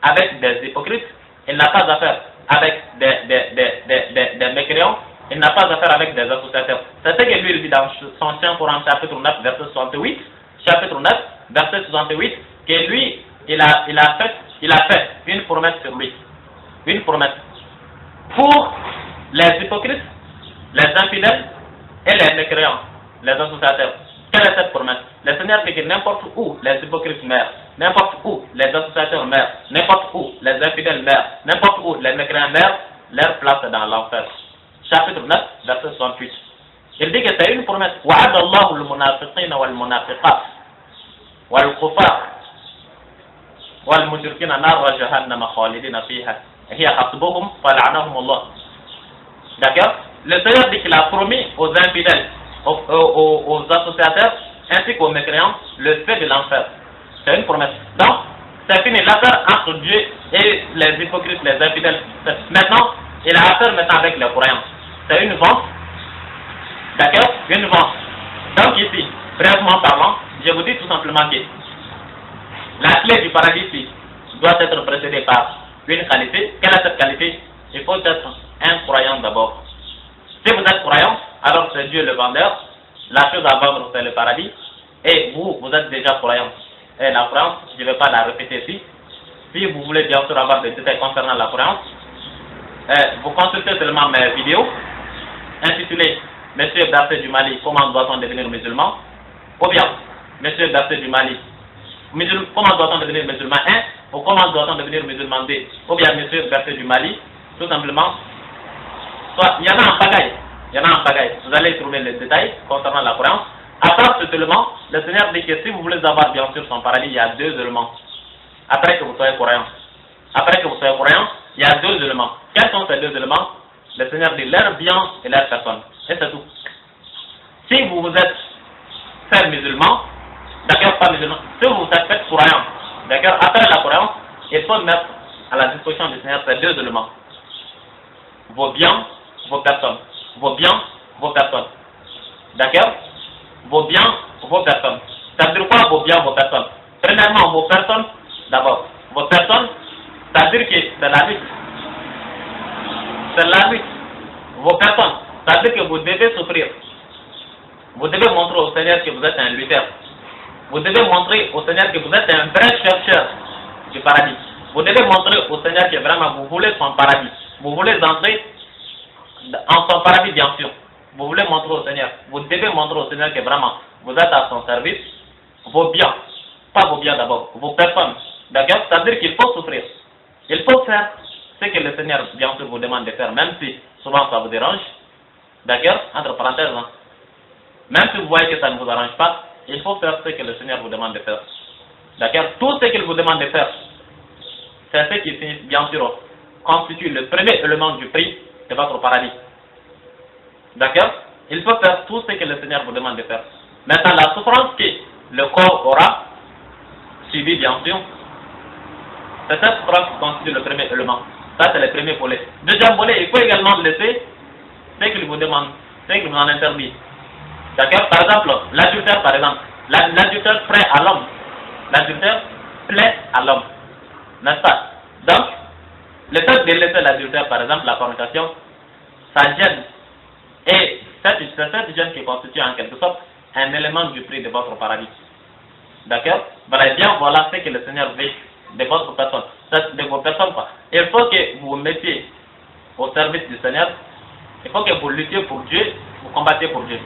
avec des hypocrites, il n'a pas affaire avec des mécréants, il n'a pas affaire avec des associateurs. C'est ce que lui il dit dans son Saint-Coran, chapitre 9, verset 68, chapitre 9, verset 68, que lui, il a fait une promesse sur lui. Une promesse. Pour les hypocrites, les infidèles et les mécréants, les associateurs. Quelle est cette promesse? Le Seigneur dit que n'importe où les hypocrites meurent, n'importe où les associateurs meurent, n'importe où les infidèles meurent, n'importe où les mécréants meurent, leur place est dans l'enfer. Chapitre 9, verset 68. Il dit que c'est une promesse. وَعَدَ اللَّهُ الْمُنَافِقِينَ وَالْمُنَافِقَاتِ وَالْكُفَّارَ وَالْمُشْرِكِينَ نَارَ جَهَنَّمَ خَالِدِينَ فِيهَا هِيَ حَسْبُهُمْ فَلَعَنَهُمُ اللَّهُ. D'accord? Le Seigneur dit qu'il a promis aux infidèles, aux associateurs, ainsi qu'aux mécréants, le fait de l'enfer. C'est une promesse. Donc, c'est fini. L'affaire entre Dieu et les hypocrites, les infidèles. Maintenant, il a affaire maintenant avec les croyants. C'est une vente. D'accord? Une vente. Donc ici, brièvement parlant, je vous dis tout simplement que la clé du paradis ici doit être précédée par une qualité. Quelle est cette qualité? Il faut être un croyant d'abord. Si vous êtes croyant, alors c'est Dieu le vendeur. La chose à vendre, c'est le paradis. Et vous êtes déjà croyant. Et la croyance, je ne vais pas la répéter ici. Si vous voulez bien sûr avoir des détails concernant la croyance, vous consultez seulement mes vidéos intitulées Monsieur Bercé du Mali, comment doit-on devenir musulman? Ou bien Monsieur Bercé du Mali, comment doit-on devenir musulman 1 ou comment doit-on devenir musulman 2? Ou bien Monsieur Bercé du Mali, tout simplement. Soit, il y en a en pagaille. Vous allez trouver les détails concernant la croyance. À part cet élément, le Seigneur dit que si vous voulez avoir bien sûr son paradis, il y a deux éléments. Après que vous soyez croyant. Il y a deux éléments. Quels sont ces deux éléments? Le Seigneur dit leur bien et leur personne. Et c'est tout. Si vous vous êtes fait musulman, d'accord, pas musulman, si vous vous êtes fait croyant, d'accord, après la croyance, il faut mettre à la disposition du Seigneur ces deux éléments. Vos biens, vos personnes. Vos biens, vos personnes. D'accord? Vos biens, vos personnes. Ça veut dire quoi vos biens, vos personnes? Premièrement, vos personnes, d'abord. Vos personnes, ça veut dire que c'est la lutte. C'est la lutte. Vos personnes, ça veut dire que vous devez souffrir. Vous devez montrer au Seigneur que vous êtes un lutteur. Vous devez montrer au Seigneur que vous êtes un vrai chercheur du paradis. Vous devez montrer au Seigneur que vraiment vous voulez son paradis. Vous voulez entrer en son paradis, bien sûr. Vous voulez montrer au Seigneur. Vous devez montrer au Seigneur que vraiment vous êtes à son service. Vos biens, pas vos biens d'abord, vos personnes. D'accord? C'est-à-dire qu'il faut souffrir. Il faut faire ce que le Seigneur, bien sûr, vous demande de faire, même si souvent ça vous dérange. D'accord? Entre parenthèses, hein. Même si vous voyez que ça ne vous arrange pas, il faut faire ce que le Seigneur vous demande de faire. D'accord? Tout ce qu'il vous demande de faire, c'est ce qui, bien sûr, constitue le premier élément du prix de votre paradis. D'accord? Il faut faire tout ce que le Seigneur vous demande de faire. Maintenant, la souffrance que le corps aura, suivi bien sûr, c'est cette souffrance qui constitue le premier élément. Ça, c'est le premier volet. Deuxième volet, il faut également laisser ce qu'il vous demande, ce qu'il vous en interdit. D'accord? Par exemple, l'adultère, par exemple. L'adultère plaît à l'homme. L'adultère plaît à l'homme. N'est-ce pas? Donc, le fait de laisser l'adultère, par exemple, la fornication, ça gêne. Et c'est cette gêne qui constitue en quelque sorte un élément du prix de votre paradis. D'accord? Voilà, bien, voilà ce que le Seigneur veut de votre personne. De vos personnes, quoi. Il faut que vous vous mettiez au service du Seigneur. Il faut que vous luttiez pour Dieu, vous combattiez pour Dieu.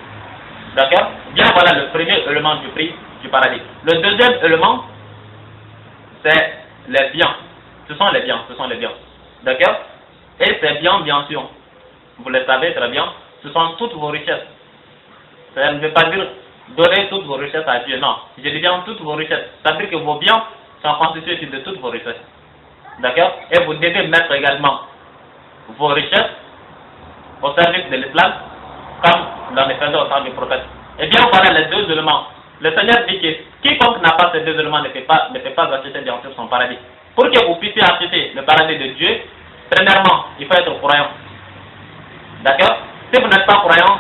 D'accord? Bien, voilà le premier élément du prix du paradis. Le deuxième élément, c'est les biens. Ce sont les biens. D'accord? Et ces biens, bien sûr, vous le savez très bien, ce sont toutes vos richesses. Ça ne veut pas dire donner toutes vos richesses à Dieu, non. Je dis bien toutes vos richesses. Ça veut dire que vos biens sont constitués de toutes vos richesses. D'accord? Et vous devez mettre également vos richesses au service de l'islam, comme l'on le faisait au temps du prophète. Et bien voilà les deux éléments. Le Seigneur dit que quiconque n'a pas ces deux éléments ne peut pas acheter bien sûr son paradis. Pour que vous puissiez acheter le paradis de Dieu, premièrement, il faut être croyant. D'accord? Si vous n'êtes pas croyant,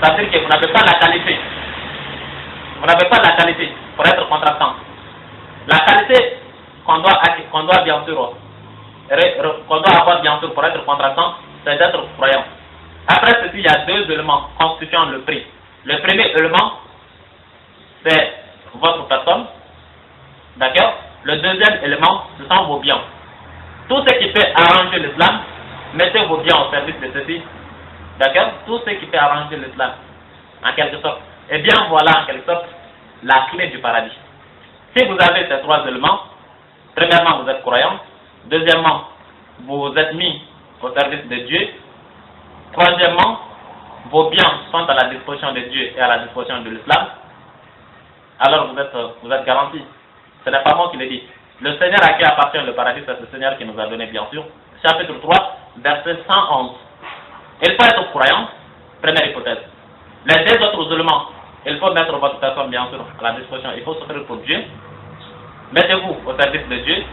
Ça veut dire que vous n'avez pas la qualité. Vous n'avez pas la qualité pour être contractant. La qualité qu'on doit bien sûr qu'on doit avoir bien sûr pour être contractant, c'est d'être croyant. Après ceci, il y a deux éléments constituant le prix. Le premier élément, c'est votre personne. D'accord? Le deuxième élément, ce sont vos biens. Tout ce qui peut arranger l'islam, mettez vos biens au service de ceci. D'accord? Tout ce qui peut arranger l'islam, en quelque sorte. Eh bien, voilà en quelque sorte la clé du paradis. Si vous avez ces trois éléments, premièrement, vous êtes croyant. Deuxièmement, vous êtes mis au service de Dieu. Troisièmement, vos biens sont à la disposition de Dieu et à la disposition de l'islam. Alors vous êtes garantis. Ce n'est pas moi qui le dis. Le Seigneur à qui appartient le paradis, c'est le Seigneur qui nous a donné, bien sûr. Chapitre 3, verset 111. Il faut être croyant, première hypothèse. Les deux autres éléments, il faut mettre votre personne, bien sûr, à la disposition. Il faut souffrir pour Dieu. Mettez-vous au service de Dieu,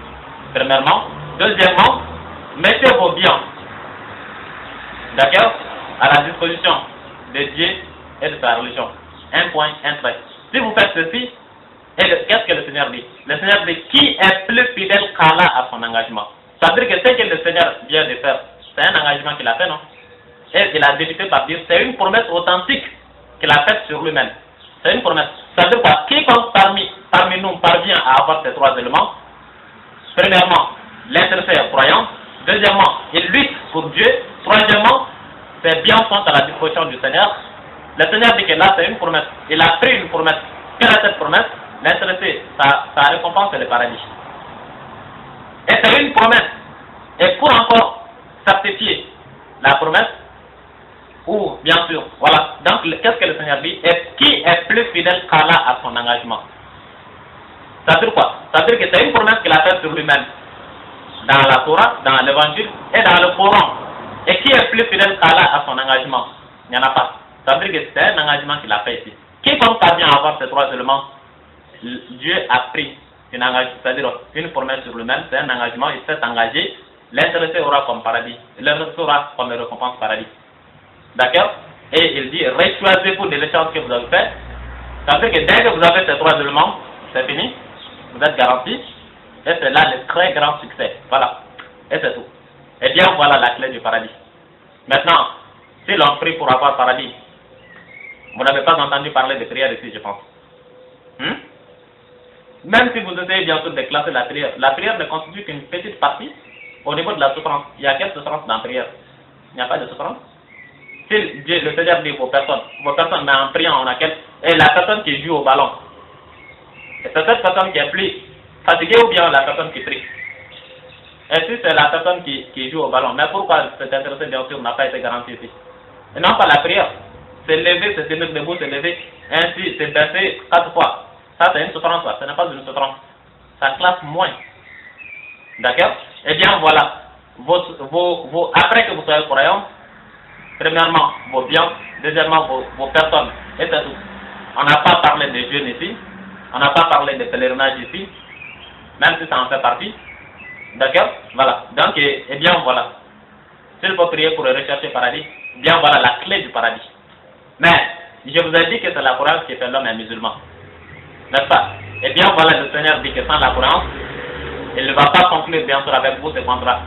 premièrement. Deuxièmement, mettez vos biens, d'accord, à la disposition de Dieu et de sa religion. Un point, un trait. Si vous faites ceci, qu'est-ce que le Seigneur dit? Le Seigneur dit, qui est plus fidèle qu'Allah à son engagement? Ça veut dire que ce que le Seigneur vient de faire, c'est un engagement qu'il a fait, non? Et il a débuté par dire, c'est une promesse authentique qu'il a faite sur lui-même. C'est une promesse. Ça veut dire quoi? Quiconque parmi nous parvient à avoir ces trois éléments, premièrement, l'intéressé est croyant. Deuxièmement, il lutte pour Dieu. Troisièmement, ses biens sont à la disposition du Seigneur. Le Seigneur dit que là, c'est une promesse. Il a pris une promesse. Quelle est cette promesse? L'intéressé, sa récompense, c'est le paradis. Et c'est une promesse. Et pour encore certifier la promesse, ou bien sûr, voilà. Donc, qu'est-ce que le Seigneur dit? Et qui est plus fidèle qu'Allah à son engagement? Ça veut dire quoi? Ça veut dire que c'est une promesse qu'il a faite sur lui-même. Dans la Torah, dans l'évangile et dans le Coran. Et qui est plus fidèle qu'Allah à son engagement? Il n'y en a pas. Ça veut dire que c'est un engagement qu'il a fait ici. Quiconque parvient à avoir ces trois éléments, Dieu a pris une engagement, c'est-à-dire une promesse sur lui-même, c'est un engagement, il s'est engagé, l'intéressé aura comme paradis, l'intéressé aura comme récompense paradis. D'accord? Et il dit, rechoisez-vous des échanges que vous avez fait. Ça veut dire que dès que vous avez ces trois éléments, c'est fini, vous êtes garanti, et c'est là le très grand succès. Voilà. Et c'est tout. Et bien voilà la clé du paradis. Maintenant, si l'on prie pour avoir paradis, vous n'avez pas entendu parler de prière ici, je pense. Même si vous essayez bien sûr de classer la prière ne constitue qu'une petite partie au niveau de la souffrance. Il y a quelle souffrance dans la prière? Il n'y a pas de souffrance. Si Dieu, le Seigneur dit vos personnes, mais en priant, on a quelle? Et la personne qui joue au ballon, c'est cette personne qui est plus fatiguée ou bien la personne qui prie? Et si c'est la personne qui joue au ballon, mais pourquoi cet intéressé, bien sûr, n'a pas été garanti ici? Et non pas la prière. Se lever, se tenir debout, se lever, ainsi, se baisser 4 fois. Ça, c'est une souffrance, ça. Ce n'est pas une souffrance. Ça classe moins. D'accord? Eh bien, voilà. Après que vous soyez croyant, premièrement, vos biens, deuxièmement, vos personnes, et c'est tout. On n'a pas parlé des jeûnes ici, on n'a pas parlé des pèlerinages ici, même si ça en fait partie. D'accord? Voilà. Donc, eh bien, voilà. S'il faut prier pour rechercher le paradis, eh bien, voilà la clé du paradis. Mais, je vous ai dit que c'est la croyance qui fait l'homme un musulman. N'est-ce pas? Eh bien, voilà, le Seigneur dit que sans la croyance, il ne va pas conclure, bien sûr, avec vous ce contrat.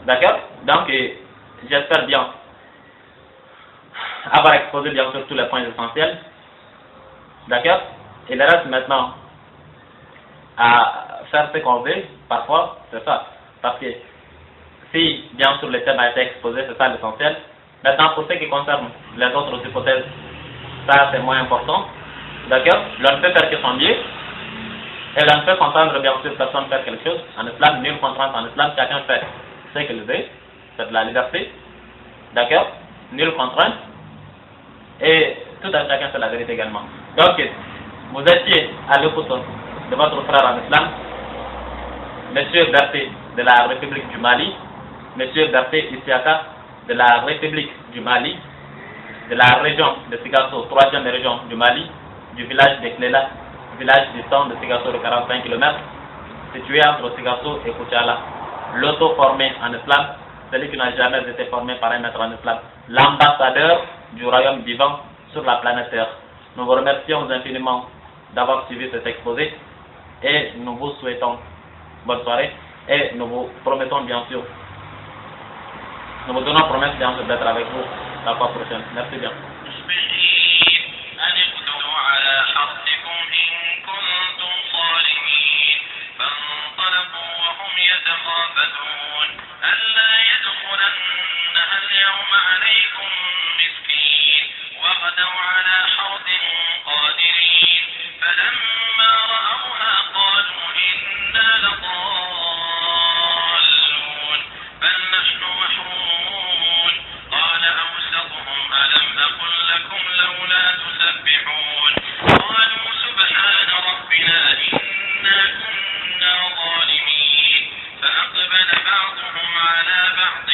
D'accord? Donc, j'espère bien avoir exposé, bien sûr, tous les points essentiels. D'accord? Il reste maintenant à faire ce qu'on veut, parfois, c'est ça. Parce que si, bien sûr, le thème a été exposé, c'est ça l'essentiel. Maintenant, pour ce qui concerne les autres hypothèses, ça c'est moins important. D'accord? L'on ne peut faire que son mieux. Et l'on ne peut comprendre, bien sûr, personne faire quelque chose. En islam, nulle contrainte en islam, chacun fait ce qu'il veut. C'est de la liberté. D'accord? Nulle contrainte. Et tout à chacun fait la vérité également. Donc, vous étiez à l'écoute de votre frère en islam, Monsieur Berté de la République du Mali, Monsieur Berté Issiaka de la République du Mali, de la région de Sigasso, 3e région du Mali, du village de Klela, village distant de Sigasso de 45 km, situé entre Sigasso et Koutiala. L'auto-formé en islam, celui qui n'a jamais été formé par un maître en islam. L'ambassadeur du royaume divin sur la planète Terre. Nous vous remercions infiniment d'avoir suivi cet exposé et nous vous souhaitons bonne soirée et nous vous promettons bien sûr, nous vous donnons promesse bien sûr d'être avec vous la fois prochaine. Merci bien. ألا يدخلنها اليوم عليكم مسكين وغدوا على حرد قادرين فلما رأوها قالوا إنا لضالون بل نحن محرومون قال أوسطهم ألم أقل لكم لولا تسبحون قالوا سبحان ربنا إنا كنا ظالمين فأقبل بعضهم على بعض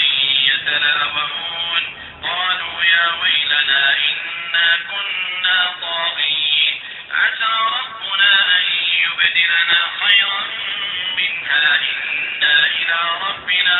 يتلاومون قالوا يا ويلنا إنا كنا طاغين عسى ربنا أن يبدلنا خيرا منها إنا إلى ربنا